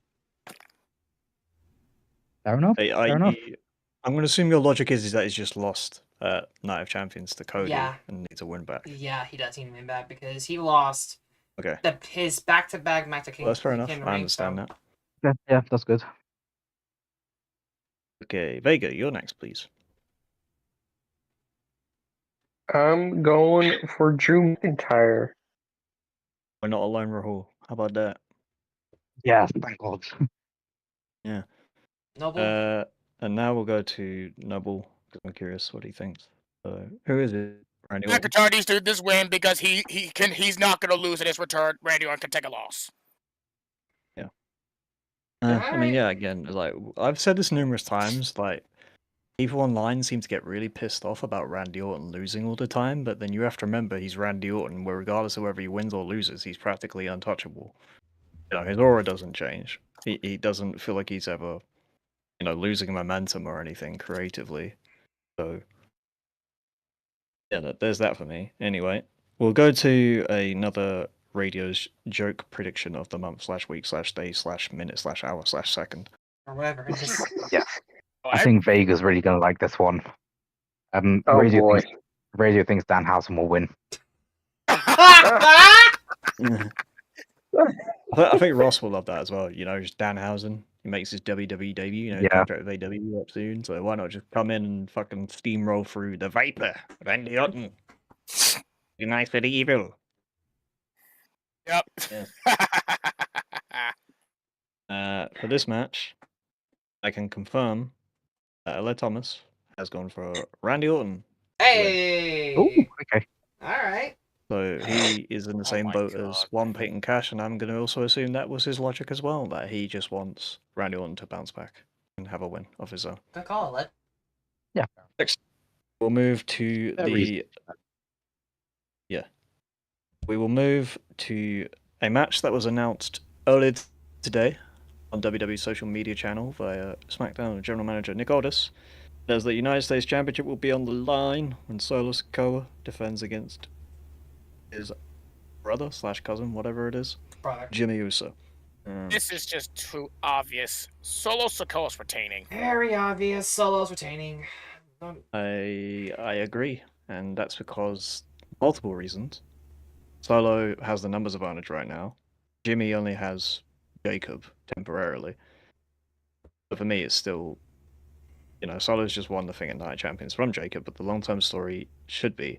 Fair enough. I'm going to assume your logic is that he's just lost Night of Champions to Cody and needs a win back. Yeah, he does need a win back because he lost his back-to-back match to King. Well, that's fair enough. King I Ring, understand so... that. Yeah, that's good. Okay, Vega, you're next, please. I'm going for Drew McIntyre. We're not alone, Rahul. How about that? Yes, thank God. Noble. And now we'll go to Noble because I'm curious what he thinks. So, who is it? Randy Orton. McIntyre needs to do this win because he's not going to lose in his return. Randy Orton can take a loss. Yeah. I mean, yeah. Again, like I've said this numerous times. Like people online seem to get really pissed off about Randy Orton losing all the time, but then you have to remember he's Randy Orton, where regardless of whether he wins or loses, he's practically untouchable. You know, his aura doesn't change. He doesn't feel like he's ever, you know, losing momentum or anything creatively. So yeah, there's that for me. Anyway, we'll go to another radio's joke prediction of the month /week/day/minute/hour/second. Or whatever it is. Yeah. I think Vega's really gonna like this one. Radio thinks Danhausen will win. I think Ross will love that as well. You know, just Danhausen. He makes his WWE debut. You know, contract with AEW up soon. So why not just come in and fucking steamroll through the Viper, Randy Orton. You're nice for the evil. Yep. Yeah. For this match, I can confirm that Ella Thomas has gone for Randy Orton. Hey! Hey. Oh, okay. All right. So he is in the same my boat as God. one Peyton Cash, and I'm going to also assume that was his logic as well, that he just wants Randy Orton to bounce back and have a win of his own. Good call, Led. Next, we'll move to Fair the reason. we will move to a match that was announced earlier today on WWE social media channel via SmackDown general manager Nick Aldis. There's the United States Championship will be on the line when Solo Sikoa defends against his brother / cousin, whatever it is, Brother. Jimmy Uso. This is just too obvious. Solo Sikoa's retaining. Very obvious. Solo's retaining. I agree, and that's because multiple reasons. Solo has the numbers advantage right now. Jimmy only has Jacob temporarily. But for me, it's still, Solo's just won the Thing at Night Champions from Jacob, but the long-term story should be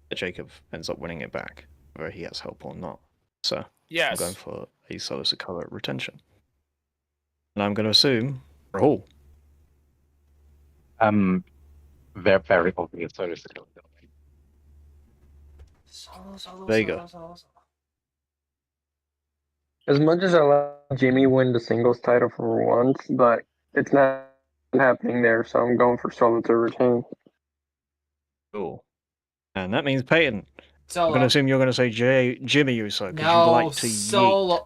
that Jacob ends up winning it back, whether he has help or not. So Yes. I'm going for a Solo Sikoa retention. And I'm going to assume Rahul. Very, very obvious. Solo Sikoa. Solo. There you go. Solo. As much as I let Jimmy win the singles title for once, but it's not happening there, so I'm going for Solo to retain. Cool. And that means Peyton. Solo. I'm going to assume you're going to say Jimmy Uso, because No, you'd like to Solo. yeet.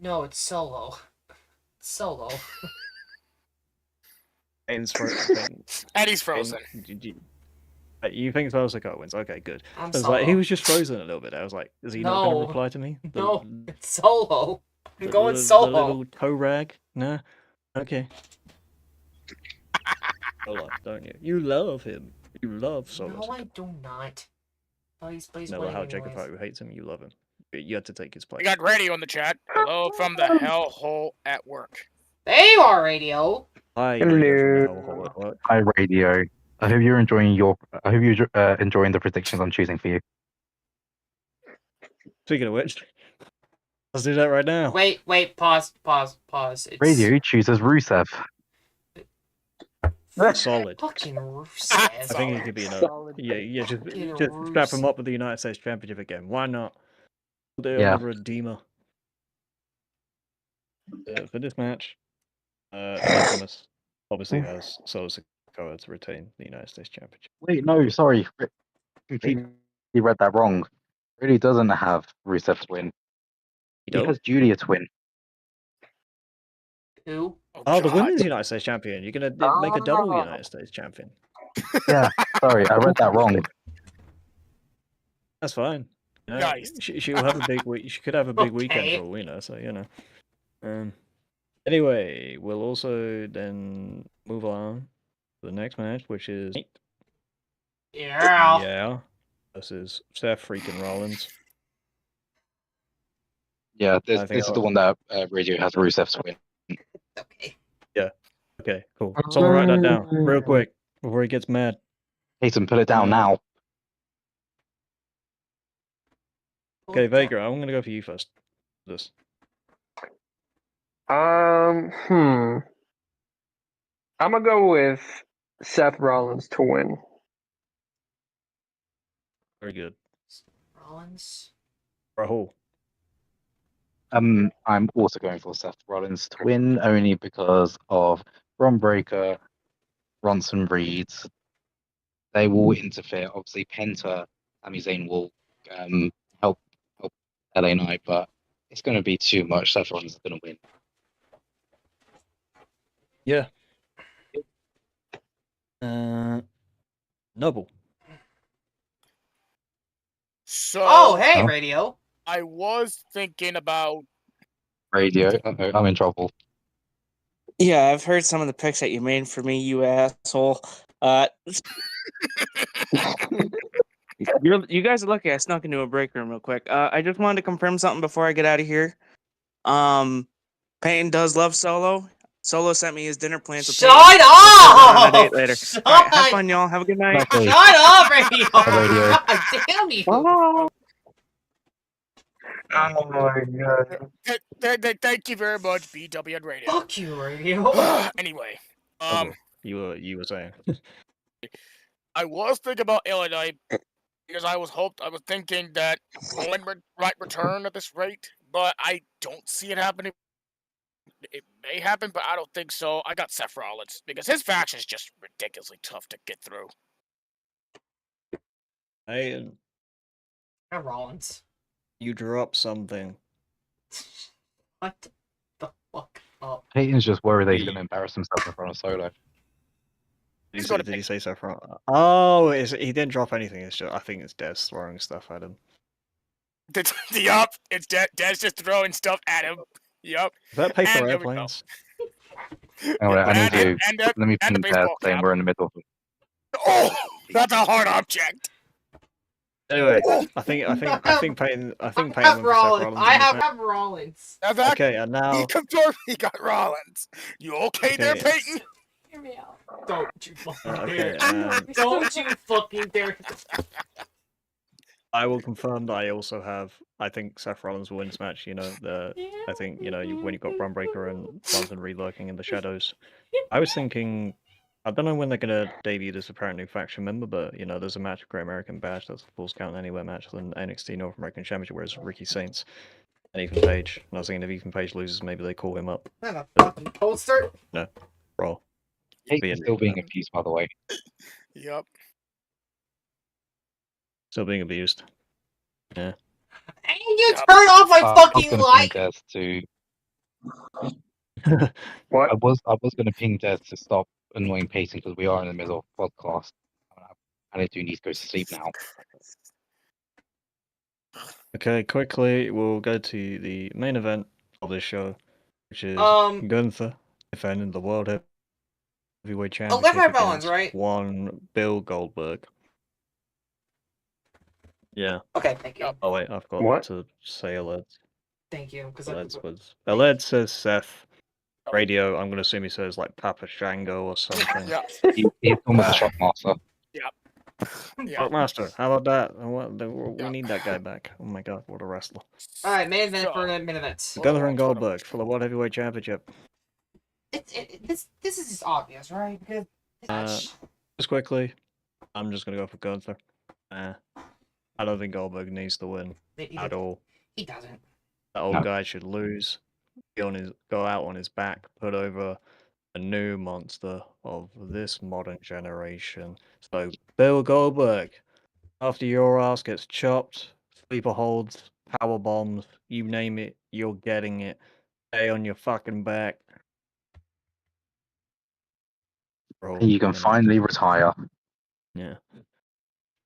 No, it's Solo. Solo. Peyton's frozen. And he's frozen. You think Solo Sikoa wins? Okay, good. I'm I was Solo. like, he was just frozen a little bit. I was like, is he not going No. to reply to me? No, it's Solo. I'm going The Solo. little toe rag? Nah? Okay. Solo, don't you? You love him. You love Solo. No, I do not. Please No matter win how Jacob anyways. Fatu hates him, you love him. You had to take his place. We got radio in the chat. Hello from the hellhole at work. There you are, Radio. Hi, Hello. Radio from Hell Hole at Work. Hi, Radio. I hope you're enjoying enjoying the predictions I'm choosing for you. Speaking of which, let's do that right now. Wait, pause. It's Radio chooses Rusev. Solid. fucking I Rusev. think it could be enough. Solid. Yeah, just Fucking strap him Rusev. up with the United States Championship again. Why not? Do Yeah. another Redeemer. For this match, Thomas obviously has Solo Sikoa to retain the United States Championship. Wait, no, sorry. Completely read that wrong. Really doesn't have Rusev to win. He don't? has Julia to win. Who? Oh, the God. women's United States Champion. You're gonna make a double United States Champion. Yeah, sorry, I read that wrong. That's fine. Nice. She'll have a big week. She could have a big weekend Okay. for all we know. So Anyway, we'll also then move on to the next match, which is Yeah. versus Seth freaking Rollins. Yeah, I think this is the one that Radio has Rusev to win. Okay. Okay, cool. Someone write that down real quick before he gets mad. Peyton, put it down now. Okay, Vega, I'm gonna go for you first. This. I'm gonna go with Seth Rollins to win. Very good. Rollins. Rahul. I'm also going for Seth Rollins to win, only because of Bron Breakker, Bronson Reed. They will interfere. Obviously, Penta, Sami Zayn will help LA Knight, but it's going to be too much. Seth Rollins is going to win. Yeah. Noble. So Oh, hey, Huh? Radio. I was thinking about Radio, uh-oh, I'm in trouble. Yeah, I've heard some of the picks that you made for me, you asshole. You guys are lucky I snuck into a break room real quick. I just wanted to confirm something before I get out of here. Peyton does love Solo. Solo sent me his dinner plans. with Shut Peyton. On a up! date later. Shut All right, have fun, y'all. Have a good night. Exactly. Shut up, Radio! Radio. God damn you! Oh my god. thank you very much, BW and Radio. Fuck you, Radio. Anyway, Noble, you were saying. I was thinking about Illinois because I was thinking that Owen might return at this rate, but I don't see it happening. It may happen, but I don't think so. I got Seth Rollins because his faction is just ridiculously tough to get through. Hey, Rollins. you drop something. What the fuck up? Peyton's just worried that he's going to embarrass himself in front of Solo. He's gonna Did he say so far? Oh, he didn't drop anything. It's just, I think it's Des throwing stuff at him. Yup, it's Des just throwing stuff at him. Yup. Is that paper And there we go. airplanes? Alright, I need to. And Let me and the ping Taz baseball saying cap. we're in the middle. Oh, that's a hard object. Anyway, I think Peyton I went for have Seth Rollins. Rollins. I in this match. have Rollins. Okay, and now He confirmed he got Rollins. You okay there, Okay. Peyton? Hear me out. Don't you fucking okay, dare. Don't you fucking dare. I will confirm that I also have. I think Seth Rollins will win this match. You know, I think when you've got Bron Breakker and Johnson re-lurking in the shadows. I was thinking, I don't know when they're gonna debut this apparent new faction member, but there's a match of Great American Bash that's a Falls Count Anywhere match for the NXT North American Championship, whereas Ricky Saints and Ethan Page. And I was thinking if Ethan Page loses, maybe they call him up. Not a fucking poster. Raw. Peyton's still being abused, by the way. Yup. Still being abused. Yeah. And you turn off my I was fucking gonna light. ping Des to. What? I was going to ping Des to stop annoying Peyton because we are in the middle of a podcast. And I do need to go to sleep now. Okay, quickly we'll go to the main event of this show, which is Gunther defending the World Heavyweight Championship Olympic Rollins, against right? one Bill Goldberg. Yeah. Okay, thank you. Oh wait, I've got What? to say Aled. Thank you. Because Aled says Seth. Radio, I'm gonna assume he says like Papa Shango or something. Yeah. He's almost a Shockmaster. Yeah. Shockmaster, how about that? We Yeah. need that guy back. Oh my god, what a wrestler. all right, main event for the main event. Gunther and Goldberg for the World Heavyweight Championship. This is just obvious, right? Because Just quickly, I'm just gonna go for Gunther. I don't think Goldberg needs to win at all. he doesn't. That old No. guy should lose. Go out on his back, put over a new monster of this modern generation. So Bill Goldberg, after your ass gets chopped, sleeper holds, power bombs, you name it, you're getting it. Stay on your fucking back. Bro, You can finally retire. Yeah.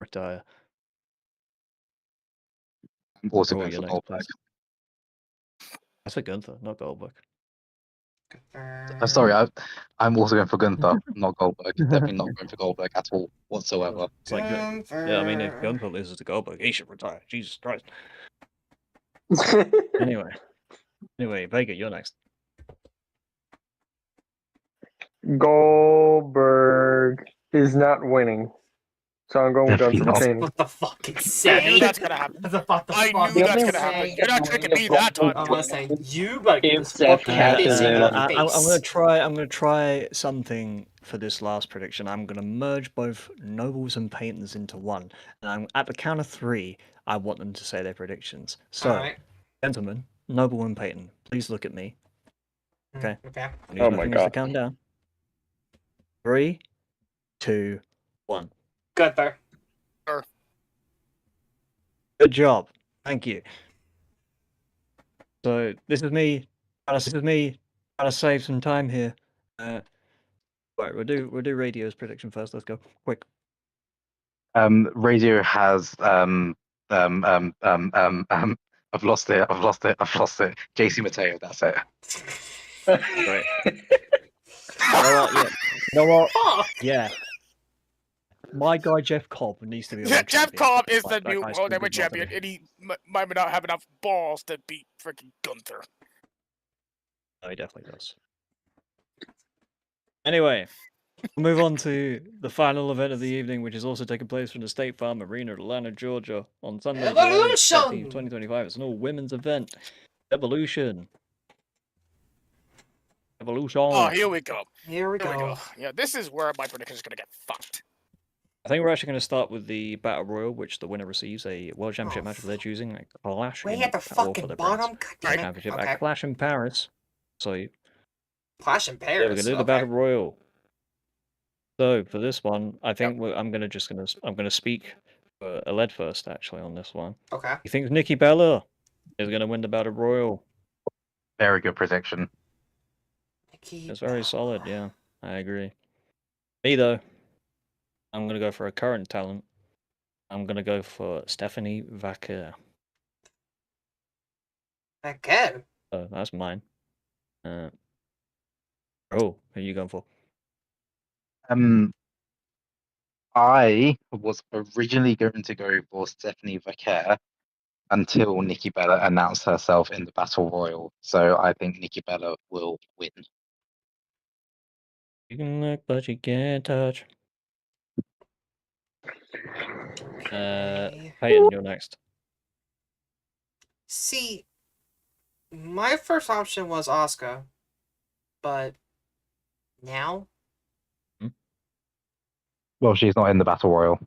Retire. I'm also Roll going your for next Goldberg. place. I said Gunther, not Goldberg. Sorry, I'm also going for Gunther, not Goldberg. Definitely not going for Goldberg at all, whatsoever. It's like, yeah, I mean, if Gunther loses to Goldberg, he should retire. Jesus Christ. Anyway, Vega, you're next. Goldberg is not winning. So I'm going with Definitely Gunther not. retaining. What the fuck is I saying? knew that's gonna happen. What the fuck? I knew that's gonna happen. You're not tricking me that time. I'm gonna say you better get If this Seth fucking catches bitch in it, your I'm face. gonna try something for this last prediction. I'm gonna merge both Nobles and Paytons into one, and at the count of 3, I want them to say their predictions. So, Alright. gentlemen, Noble and Payton, please look at me. Okay. Okay. Use Oh my my fingers to God. count down. 3, 2, 1. Gunther. Good job. Thank you. So this is me trying to save some time here. Right, we'll do Radio's prediction first. Let's go quick. Radio has I've lost it. JC Mateo, that's it. Right. You know what? Yeah. You know what? Fuck. Yeah. My guy Jeff Cobb needs to be. a Yeah, world Jeff champion. Cobb is the That new guy's World too Heavyweight good not to Champion, be. and he might not have enough balls to beat freaking Gunther. No, he definitely does. Anyway, we'll move on to the final event of the evening, which is also taking place from the State Farm Arena in Atlanta, Georgia, on Sunday, July Evolution! 13th, 2025. It's an all-women's event. Evolution. Oh, here we go. Here we Here we go. go. Yeah, this is where my prediction is gonna get fucked. I think we're actually going to start with the Battle Royal, which the winner receives a World Championship Oh, match of their choosing, like Clash Way in at the War for fucking the Brands bottom? God damn it. Championship Okay. at Clash in Paris. So Clash in yeah, we're Paris. gonna do the Okay. Battle Royal. So for this one, I think I'm gonna speak for Aled first actually on this one. Okay. He thinks Nikki Bella is gonna win the Battle Royal. Very good prediction. It's very solid, yeah. I agree. Me though, I'm gonna go for a current talent. I'm gonna go for Stephanie Vaquer. Okay. So that's mine. Who are you going for? I was originally going to go for Stephanie Vaquer until Nikki Bella announced herself in the Battle Royal. So I think Nikki Bella will win. You can look, but you can't touch. Okay. Peyton, you're next. See, my first option was Asuka, but now, Well, she's not in the Battle Royal.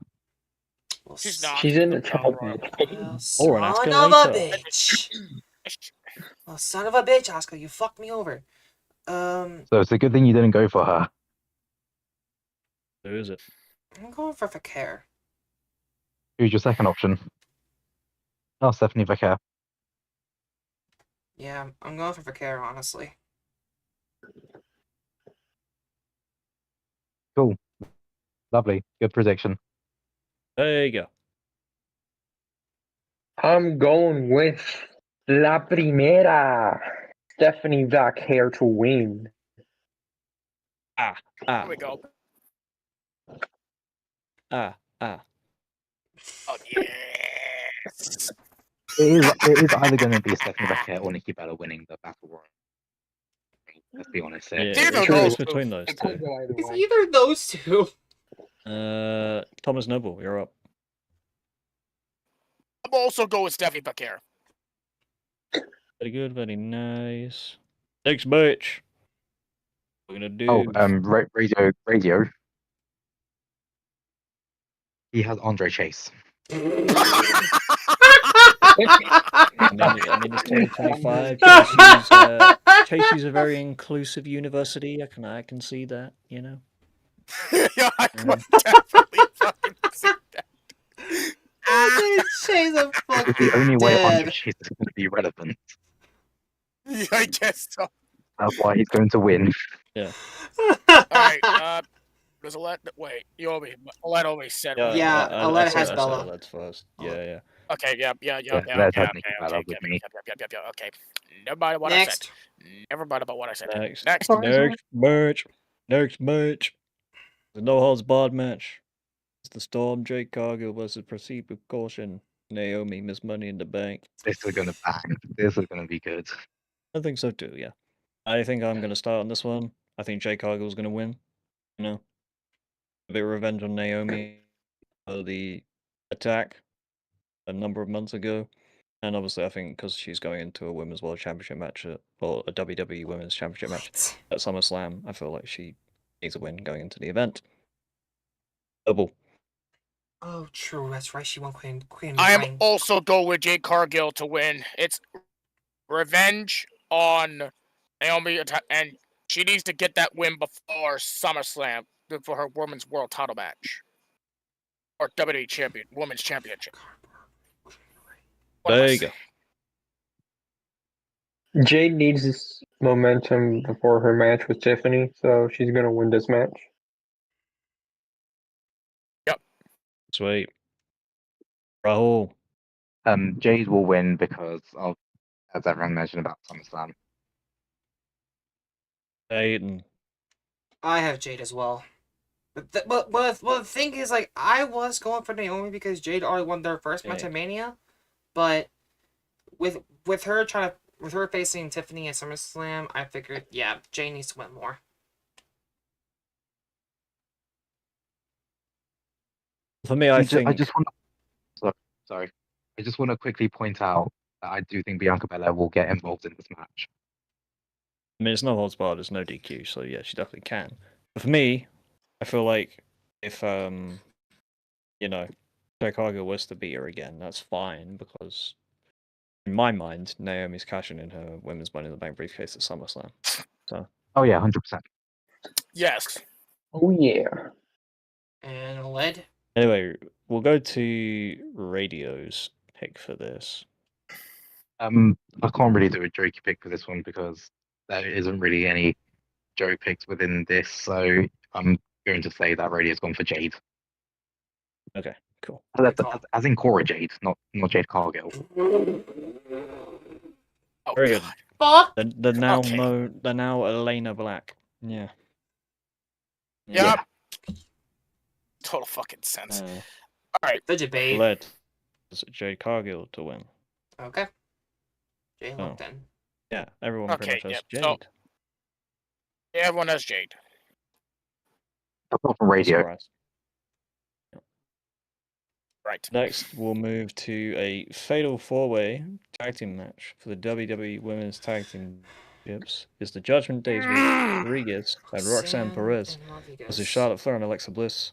well, She's not. She's in the Battle top Royal. match. well, Or an son Asuka of a later. bitch. Well, son of a bitch, Asuka, you fucked me over. So it's a good thing you didn't go for her. Who is it? I'm going for Vaquer. Who's your second option? Oh, Stephanie Vaquer. Yeah, I'm going for Vaquer, honestly. Cool. Lovely. Good prediction. There you go. I'm going with La Primera, Stephanie Vaquer to win. Ah. Here we go. Ah. Oh, yes. It is either going to be Stephanie Vaquer or Nikki Bella winning the Battle Royal. Let's be honest here. Yeah, Either it's of those between those It could two. go either It's way. either of those two. Thomas Noble, you're up. I'm also going with Stephanie Vaquer. Very good, very nice. Next match. We're gonna do. Oh, radio. He has Andre Chase. I mean, it's 2025. Chase U's a very inclusive university. I can see that, you know. Yeah, I could definitely fucking see that. Andre Chase a It's fucking the only way Andre dead. Chase is going to be relevant. Yeah, I guess so. That's why he's going to win. Alright, does Alette... Wait, you always... Alette always said... Yeah, Alette has Bella. Alette's first. Yeah. Okay, yeah, Let's have Nikki Bella with me. okay. Never mind what I said. Next. Never mind about what I said. Next. Next. Next match. The no holds barred match. It's the Storm Jake Cargill versus Proceed with Caution. Naomi, Miss Money in the Bank. This is going to bang. This is going to be good. I think so too, yeah. I think I'm going to start on this one. I think Jake Cargill's going to win. You know? A bit of revenge on Naomi for the attack a number of months ago. And obviously, I think because she's going into a Women's World Championship match, or a WWE Women's Championship match at SummerSlam, I feel like she needs a win going into the event. Double. Oh, true. That's right. She won Queen. I am also going with Jade Cargill to win. It's revenge on Naomi, and she needs to get that win before SummerSlam for her Women's World Title match or WWE Women's Championship. There you go. Jade needs this momentum before her match with Tiffany, so she's gonna win this match. Sweet. Rahul. Jade will win because of, as everyone mentioned about SummerSlam. Peyton. I have Jade as well. But the thing is, like, I was going for Naomi because Jade already won their first match at Mania, but with her facing Tiffany at SummerSlam, I figured, yeah, Jade needs to win more. For me, I think. I just want to quickly point out that I do think Bianca Belair will get involved in this match. I mean, it's no holds barred, it's no DQ, so yeah, she definitely can. But for me, I feel like if Jade Cargill was to beat her again, that's fine, because in my mind, Naomi's cashing in her women's Money in the Bank briefcase at SummerSlam. So. Oh yeah, 100%. Yes. Oh yeah. And lead. Anyway, we'll go to Radio's pick for this. I can't really do a jokey pick for this one because there isn't really any joke picks within this, so I'm going to say that Radio's gone for Jade. Okay, cool. As in Cora Jade, not Jade Cargill. Oh, Very good. Fuck. They're now Okay. they're now Elena Black. Yeah. Yep. Total fucking sense. Alright. The debate. Led Jade Cargill to win. Okay. Jade Oh. locked in. Yeah, everyone Okay, pretty much has yep, Jade. so- Yeah, everyone has Jade. Apart from Radio. Surprise. Right. Next, we'll move to a fatal four-way tag team match for the WWE Women's Tag Team Championships. It's the Judgment Day's Rodriguez and Roxanne Perez versus Charlotte Flair and Alexa Bliss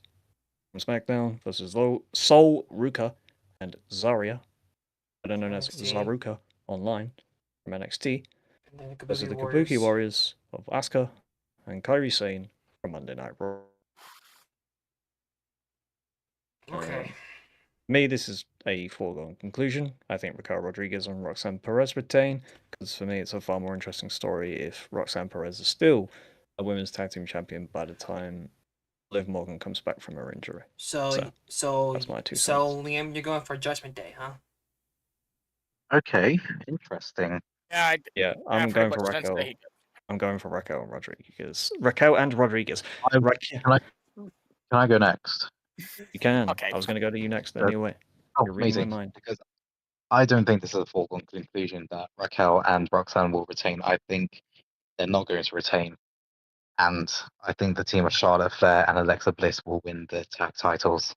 from SmackDown versus Sol Ruka and Zarya, better known as NXT. Zaruka online from NXT, And then the versus the Kabuki Kabuki Warriors of Asuka and Kairi Sane from Monday Night Raw. Okay. Me, this is a foregone conclusion. I think Raquel Rodriguez and Roxanne Perez retain, because for me it's a far more interesting story if Roxanne Perez is still a women's tag team champion by the time Liv Morgan comes back from her injury. So that's my 2 cents. Liam, you're going for Judgment Day, huh? Okay, interesting. Yeah, Yeah, I'm going for Raquel. I'm going for Raquel and Rodriguez. Raquel and Rodriguez. Can I go next? You can. Okay. I was going to go to you next Sure. anyway. Oh, You're reading my amazing. mind. Because I don't think this is a foregone conclusion that Raquel and Roxanne will retain. I think they're not going to retain. And I think the team of Charlotte Flair and Alexa Bliss will win the tag titles.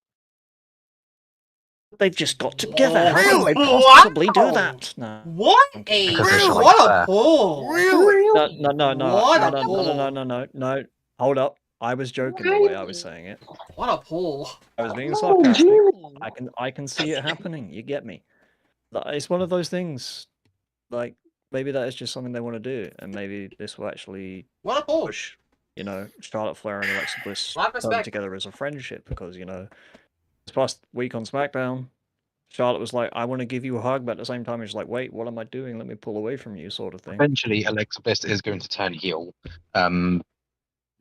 They've just got together. How can they Really? possibly do Wow. that? No. What Okay. a Because they're Charlotte what a Flair. pull! Really? No. Hold up. I was joking the way I was saying it. What a pull! I was being Oh, sarcastic. Jimmy. I can see it happening. You get me? It's one of those things. Like maybe that is just something they want to do, and maybe this will actually What a pull! push, Charlotte Flair and Alexa Bliss Lot of further respect. together as a friendship, because this past week on SmackDown, Charlotte was like, "I want to give you a hug," but at the same time, she's like, "Wait, what am I doing? Let me pull away from you," sort of thing. Eventually, Alexa Bliss is going to turn heel.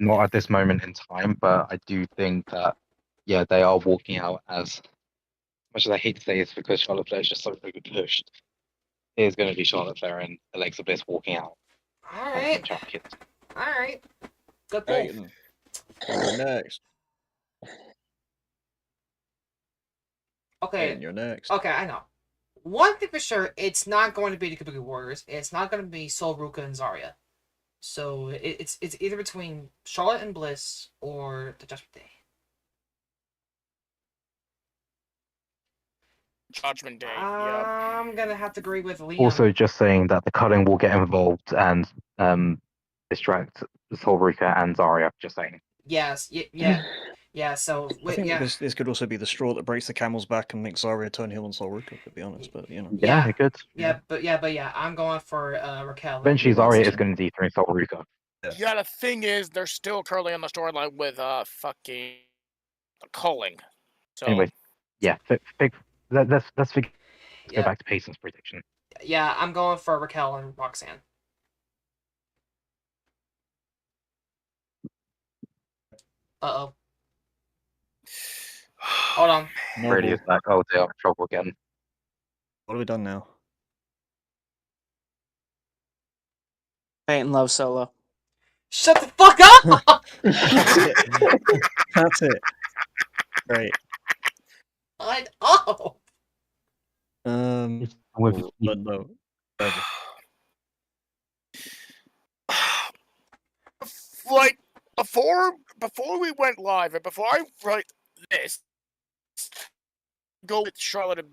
Not at this moment in time, but I do think that, yeah, they are walking out as much as I hate to say it's because Charlotte Flair is just so really pushed. It is going to be Charlotte Flair and Alexa Bliss walking out All as right, champions. all right. Good pull. Peyton, you're next. Okay, Peyton, you're next. okay, I know. One thing for sure, it's not going to be the Kabuki Warriors. It's not going to be Sol Ruka and Zarya. So it's either between Charlotte and Bliss or the Judgment Day. Judgment Day. Yeah. I'm gonna have to agree with Liam. Also, just saying that the culling will get involved and distract Sol Ruka and Zarya. Just saying. Yes, yeah. So I think yeah, this could also be the straw that breaks the camel's back and makes Zarya turn heel on Sol Ruka, to be honest. But Yeah, it could. but I'm going for Raquel. Eventually, Zarya is going to dethrone Sol Ruka. Yeah, the thing is, they're still currently on the storyline with fucking culling. So Anyway, yeah, let's go Yeah, back to Payson's prediction. yeah, I'm going for Raquel and Roxanne. Uh-oh. Hold on. Brady is back. Oh, they are in trouble again. What have we done now? Peyton loves Solo. Shut the fuck up! That's it. Great. I know. With But no. like before we went live and before I write this, go with Charlotte and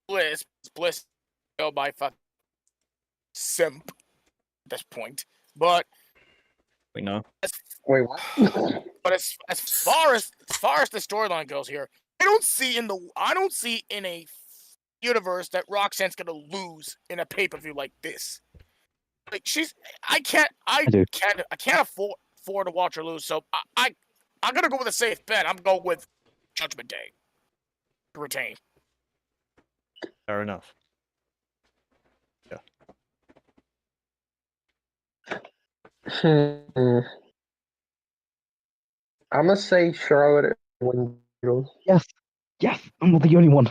Bliss go by fuck simp at this point. But We know. Wait, what? as far as the storyline goes here, don't see in a universe that Roxanne's gonna lose in a pay-per-view like this. Like I can't afford to watch her lose. So I'm gonna go with a safe bet. I'm going with Judgment Day to retain. Fair enough. I'm gonna say Charlotte wins. Yes, I'm not the only one.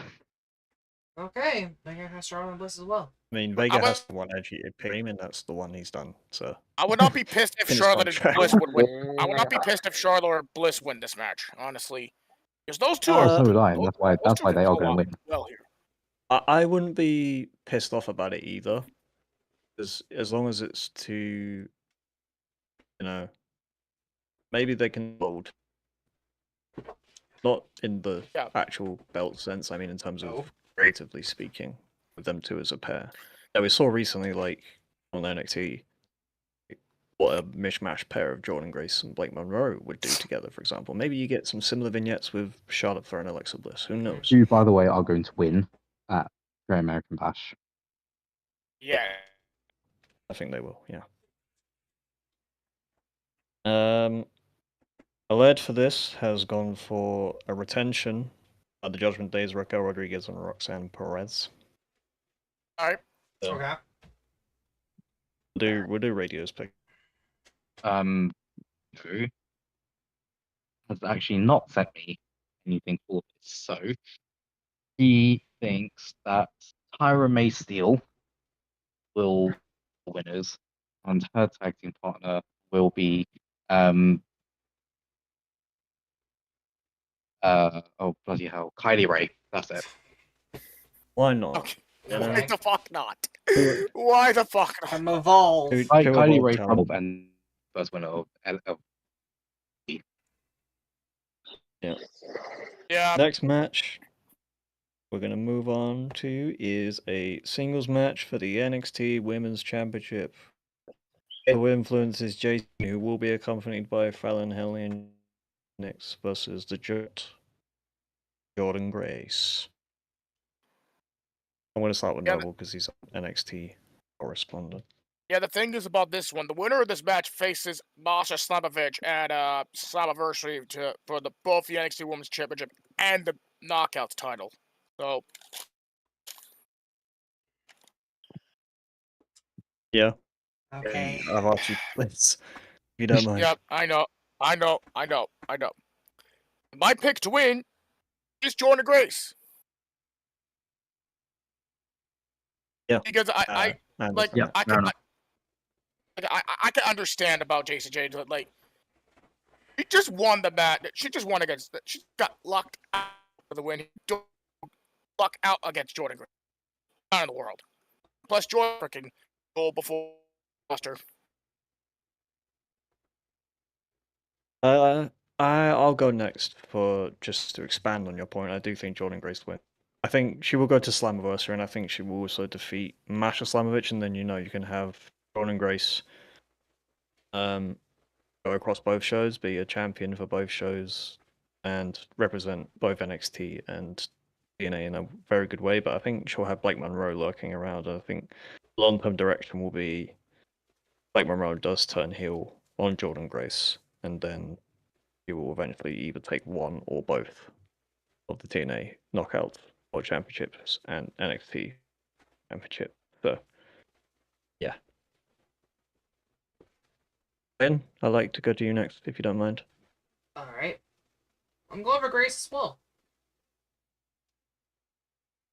Okay, I hear has Charlotte Bliss as well. I mean, Vega has the one edgy pick, and that's the one he's done. So I would not be pissed if Finish Charlotte and contract. Bliss would win. I would not be pissed if Charlotte or Bliss win this match, honestly. Because those two Oh, are. so would I, and those that's two why can they are go going to off win. well here. I wouldn't be pissed off about it either, as long as it's to, maybe they can hold. Not in the actual belt sense. I mean, in terms of creatively speaking, with them two as a pair. Yeah, we saw recently, like on NXT, what a mishmash pair of Jordan Grace and Blake Monroe would do together. For example, maybe you get some similar vignettes with Charlotte Flair and Alexa Bliss. Who knows? Who, by the way, are going to win at Great American Bash. Yeah. I think they will. Yeah. Alert for this has gone for a retention at the Judgment Days, Raquel Rodriguez and Roxanne Perez. Alright. Okay. We'll do Radio's pick. Who has actually not sent me anything for this, so he thinks that Tyra May Steele will be the winners, and her tag team partner will be oh bloody hell, Kylie Ray. That's it. Why not? Okay. You know? Why the fuck not? Why the fuck not? I'm evolved. Kylie evolve Ray channel. Trump and first winner of Yeah. Next match we're going to move on to is a singles match for the NXT Women's Championship. Who influences Jason, who will be accompanied by Fallon Henley and Nix versus the Jet, Jordan Grace. I'm going to start with Noble because he's NXT correspondent. Yeah, the thing is about this one, the winner of this match faces Masha Slamovich at Slammiversary for both the NXT Women's Championship and the Knockouts title. So Yeah. Okay. I've asked you, please, if you don't mind. yeah, I know. My pick to win is Jordan Grace. Yeah. Because I can understand about Jason James, but like she just won the match. She just won against. She got locked out for the win. Locked out against Jordan Grace. Not in the world. Plus Jordan freaking goal before Buster. I'll go next for just to expand on your point. I do think Jordan Grace will win. I think she will go to Slammiversary, and I think she will also defeat Masha Slamovich, and then you can have Jordan Grace go across both shows, be a champion for both shows, and represent both NXT and TNA in a very good way. But I think she'll have Blake Monroe lurking around. I think long-term direction will be Blake Monroe does turn heel on Jordan Grace, and then he will eventually either take one or both of the TNA Knockouts World Championships and NXT Championship. So, yeah. Ben, I'd like to go to you next, if you don't mind. Alright. I'm going for Grace as well.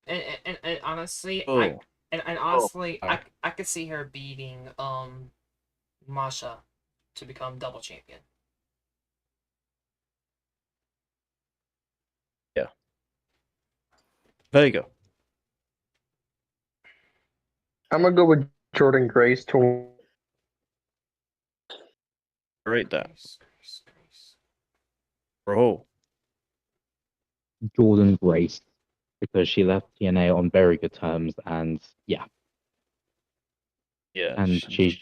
And honestly, Oh. I could see her beating Masha to become double champion. Yeah. There you go. I'm gonna go with Jordan Grace to Rate that. Bro. Jordan Grace, because she left TNA on very good terms, and yeah, Yeah. and she's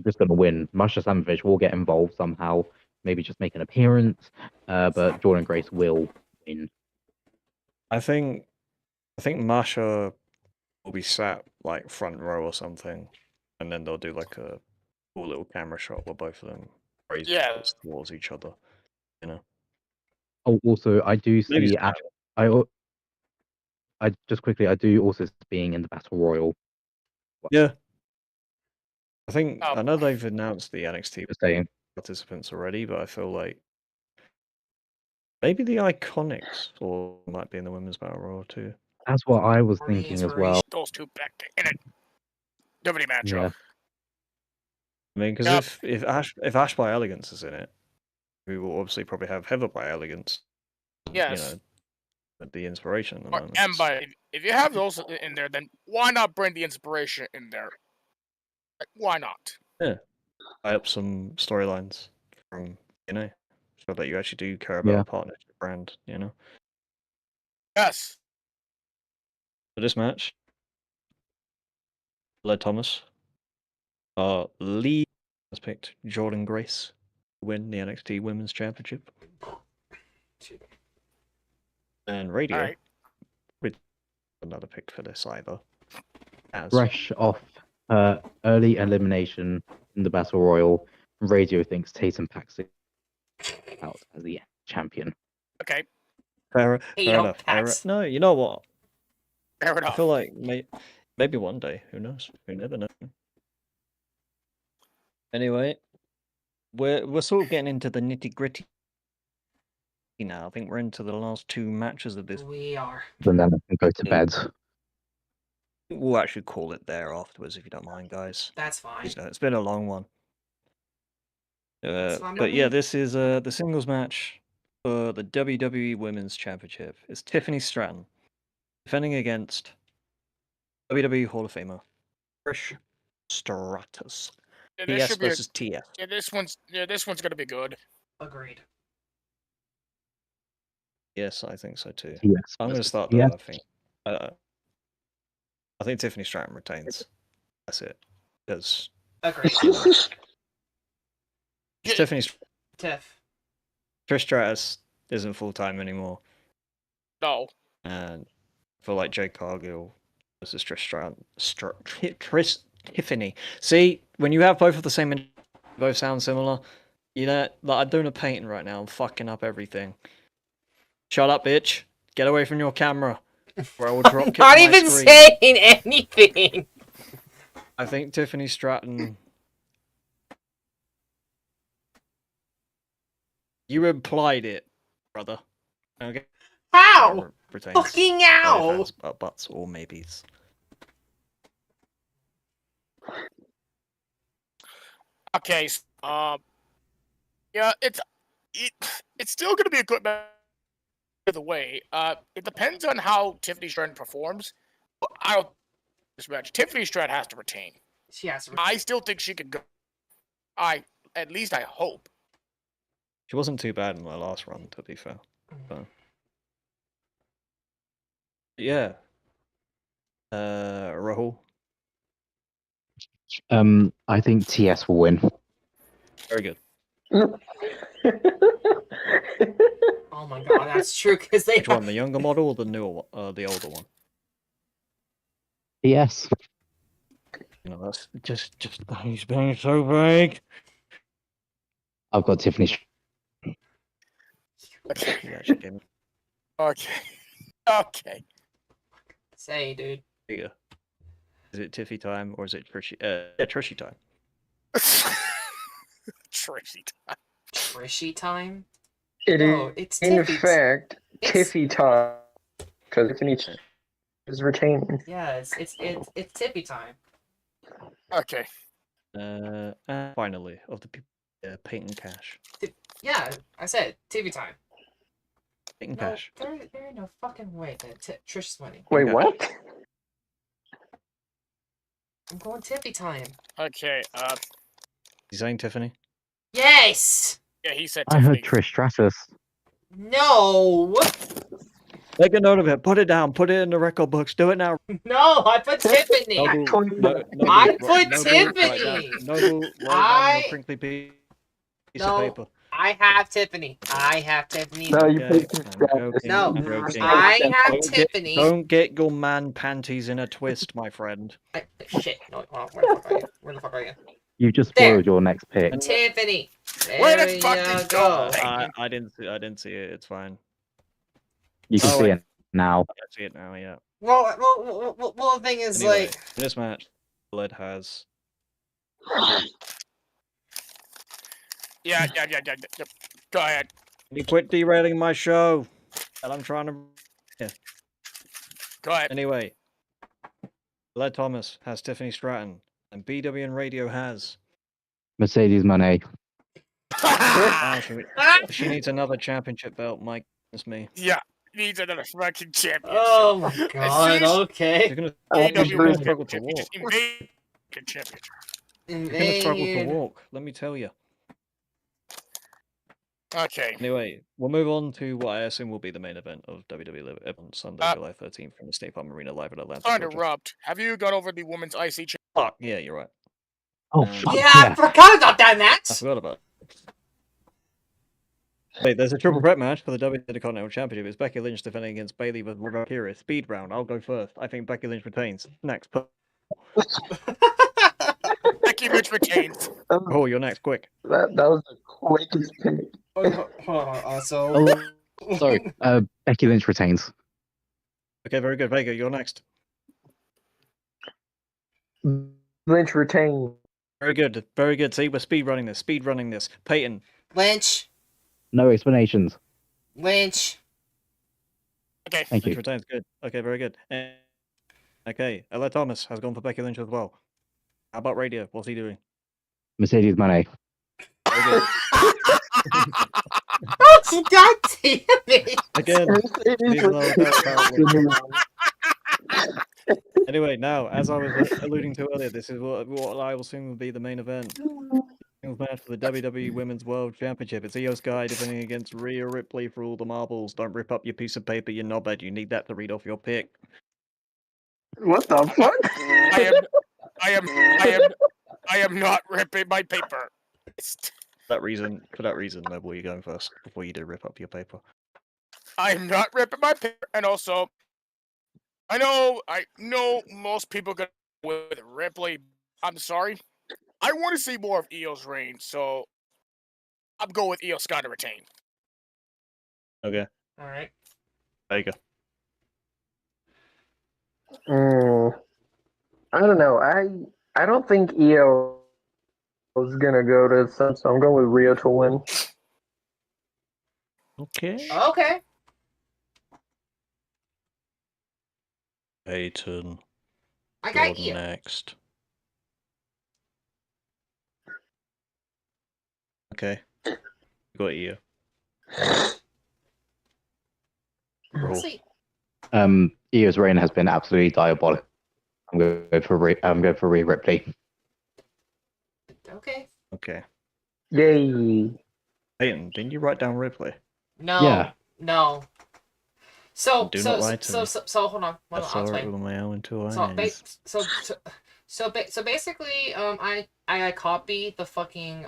just gonna win. Masha Slamovich will get involved somehow, maybe just make an appearance, but Jordan Grace will win. I think Masha will be sat like front row or something, and then they'll do like a cool little camera shot where both of them raise Yeah. belts towards each other. You know. Oh, also, I do Maybe see it's Ash. I just quickly, I do also see being in the Battle Royal. Yeah. I think Oh. I know they've announced the NXT Just saying. participants already, but I feel like maybe the Iconics or might be in the Women's Battle Royal too. That's what I was Or the thinking as well. Those two back in it. WWE matchup. Yeah. I mean, because Yep. if Ash by Elegance is in it, we will obviously probably have Heather by Elegance. Yes. You know, the inspiration at the moment. And by if you have those in there, then why not bring the inspiration in there? Like, why not? Tie up some storylines from so that you actually do care about Yeah. a partnership brand. Yes. For this match, Led Thomas, Lee has picked Jordan Grace to win the NXT Women's Championship, and Radio All right. with another pick for this either. As Fresh off early elimination in the Battle Royal, Radio thinks Tatum Paxley out as the champion. Okay. fair Yo, enough. Pax. No, you know what? Fair I enough. feel like maybe one day. Who knows? We never know. Anyway, we're sort of getting into the nitty gritty now. I think we're into the last two matches of this. We are. And then I can go to bed. We'll actually call it there afterwards, if you don't mind, guys. That's fine. It's been a long one. That's fine But with yeah, me. this is the singles match for the WWE Women's Championship. It's Tiffany Stratton defending against WWE Hall of Famer Trish Stratus. Yeah, this TS should be versus TS. this one's gonna be good. Agreed. Yes, I think so too. Yes. I'm going to start Yeah. though. I think Tiffany Stratton retains. That's it. Because Agreed. Yeah. Tiffany Tiff. Trish Stratus isn't full time anymore, No. and I feel like Jade Cargill versus Trish Stratton. Tiffany. See, when you have both of the same, both sound similar. Like I'm doing a painting right now. I'm fucking up everything. Shut up, bitch. Get away from your camera. Or I will drop kick Not my even screen. saying anything. I think Tiffany Stratton. You implied it, brother. Okay. How? Retains. Fucking No ow! offense, but buts or maybes. Okay. Yeah, it's still gonna be a good match either way. It depends on how Tiffany Stratton performs. But I don't this match. Tiffany Stratton has to retain. She has to. I still think she could go. At least I hope. She wasn't too bad in the last run, to be fair. So. Yeah. Rahul. I think TS will win. Very good. Oh my god, that's true because they. Which one, the younger model or the newer one? The older one? TS. That's just he's being so vague. I've got Tiffany. Okay. He actually gave me Okay. Okay. Say, dude. bigger. Is it Tiffy time or is it Trishy? Trishy time. Tracy. Trishy time? It is, No, it's in Tiffy. fact, It's- Tiffy time. Because Tiffany is retaining. Yeah, it's Tiffy time. Okay. And finally, of the people, Peyton Cash. Yeah, I said Tiffy time. Peyton No, Cash. there ain't no fucking way that Trish is winning. Wait, Okay. what? I'm going Tiffy time. Okay. You saying Tiffany? Yes! Yeah, he said I Tiffany. heard Trish Stratus. No! Make a note of it. Put it down. Put it in the record books. Do it now. No, I put Tiffany! I put Tiffany. Noble, write down I- a crinkly piece No. of paper. I have Tiffany. I have Tiffany. No, you Okay, picked your I'm strategy. joking, No, I'm joking. I have Don't get, Tiffany. don't get your man panties in a twist, my friend. Shit. No, where the fuck are you? Where the fuck are you? You just There. spoiled your next pick. Tiffany. Where There the you fuck did go. go? I didn't see it. It's fine. You can Oh, see wait. it now. I see it now. Yeah. Well, the thing is, Anyway, like, in this match, Led has. Yeah. Go ahead. Can you quit derailing my show? And I'm trying to. Go ahead. Anyway, Led Thomas has Tiffany Stratton, and BWN Radio has. Mercedes Moné. Wow, she needs another championship belt, Mike. It's me. Yeah, needs another fucking championship. oh my As god, soon as okay. She's gonna, AEW she's gonna World struggle to Championship, walk. just invade the championship. She's gonna struggle to Invade. walk. Let me tell you. Okay. Anyway, we'll move on to what I assume will be the main event of WWE Live on Sunday, July 13th from the State Farm Arena live at Atlanta. Sorry to Georgia. interrupt. Have you got over the women's IC championship? Fuck, yeah, you're right. Oh, Um, fuck Yeah, I forgot about that I match. forgot about it. Wait, there's a triple threat match for the WWE Intercontinental Championship. It's Becky Lynch defending against Bayley with Valkyria. Speed round. I'll go first. I think Becky Lynch retains. Next. Becky Lynch retains. Oh, you're next. Quick. That was the quickest pick. Hold on. So, Oh, sorry. Becky Lynch retains. Okay, very good. Vega, you're next. Lynch retained. Very good. Very good. See, we're speed running this. Speed running this. Peyton. Lynch. No explanations. Lynch. Okay. Thank Lynch you. retains. Good. Okay, very good. Okay, Ella Thomas has gone for Becky Lynch as well. How about Radio? What's he doing? Mercedes Moné. Very good. God damn it. Again. Mercedes These are all about retained. Anyway, now, as I was alluding to earlier, this is what I will assume will be the main event. Singles match for the WWE Women's World Championship. It's Io Sky defending against Rhea Ripley for all the marbles. Don't rip up your piece of paper, you knobhead. You need that to read off your pick. What the fuck? I am not ripping my paper. For that reason, Noble, you're going first before you do rip up your paper. I am not ripping my paper, and also, I know most people go with Ripley. I'm sorry. I want to see more of Io's reign, so I'm going with Io Sky to retain. Okay, All right. there you go. I don't know. I don't think Io is gonna go to some, so I'm going with Rio to win. Okay. Okay. Peyton, I got you're you. next. Okay. You got you. Roll. Sweet. Io's reign has been absolutely diabolical. I'm going for Rhea Ripley. Okay. Okay. Yay! Peyton, didn't you write down Ripley? No. Yeah. No. So Do so not lie to me. so hold on. I saw it with my own two eyes. So basically, I copy the fucking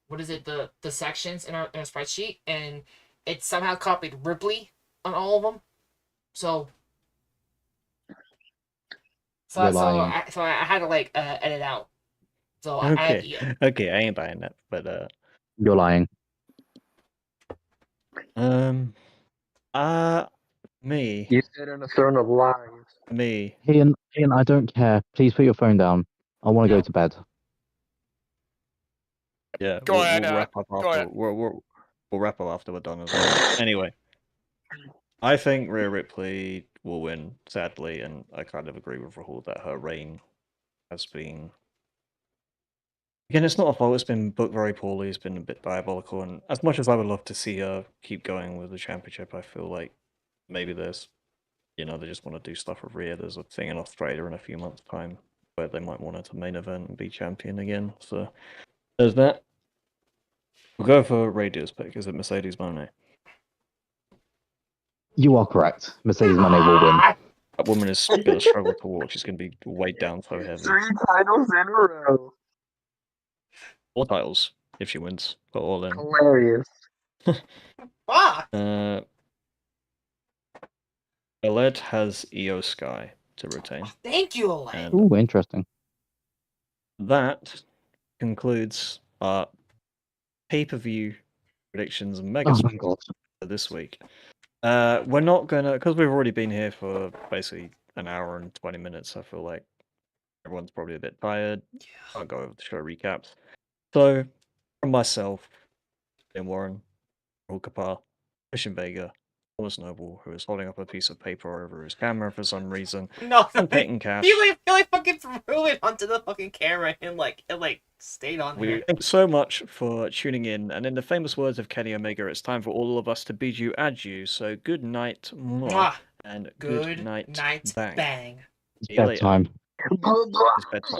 what is it, the sections in our spreadsheet, and it somehow copied Ripley on all of them. So You're lying. I had to like edit out. So I had Okay. Io. Okay, I ain't buying that, but You're lying. me, You sit in a throne of lies. Ian, I don't care. Please put your phone down. I want to No. go to bed. Yeah, Go ahead, we'll wrap up go after. ahead. We'll wrap up after we're done as well. Anyway, I think Rhea Ripley will win, sadly, and I kind of agree with Rahul that her reign has been. Again, it's not a fault. It's been booked very poorly. It's been a bit diabolical, and as much as I would love to see her keep going with the championship, I feel like maybe there's, they just want to do stuff with Rhea. There's a thing in Australia in a few months' time where they might want her to main event and be champion again. So there's that. We'll go for Radio's pick. Is it Mercedes Moné? You are correct. Mercedes Moné will win. That woman is going to struggle to walk. She's going to be weighed down so heavy. 3 titles in a row. 4 titles. if she wins for All In. Hilarious. Ah! Aled has Io Sky to retain. Thank you, Elaine. And Ooh, interesting. that concludes our pay-per-view predictions and mega Oh my god. for this week. We're not gonna, because we've already been here for basically an hour and 20 minutes. I feel like everyone's probably a bit tired. I'll go over the show recaps. So, from myself, Ben Warren, Raul Kapar, Christian Vega, Thomas Noble, who is holding up a piece of paper over his camera for some reason, No, and Peyton Cash. he like fucking threw it onto the fucking camera and it stayed on We there. thank you so much for tuning in, and in the famous words of Kenny Omega, it's time for all of us to bid you adieu. So good night, Mwah. and Good night, night, bang. bang. See you later. Bedtime. It's bedtime.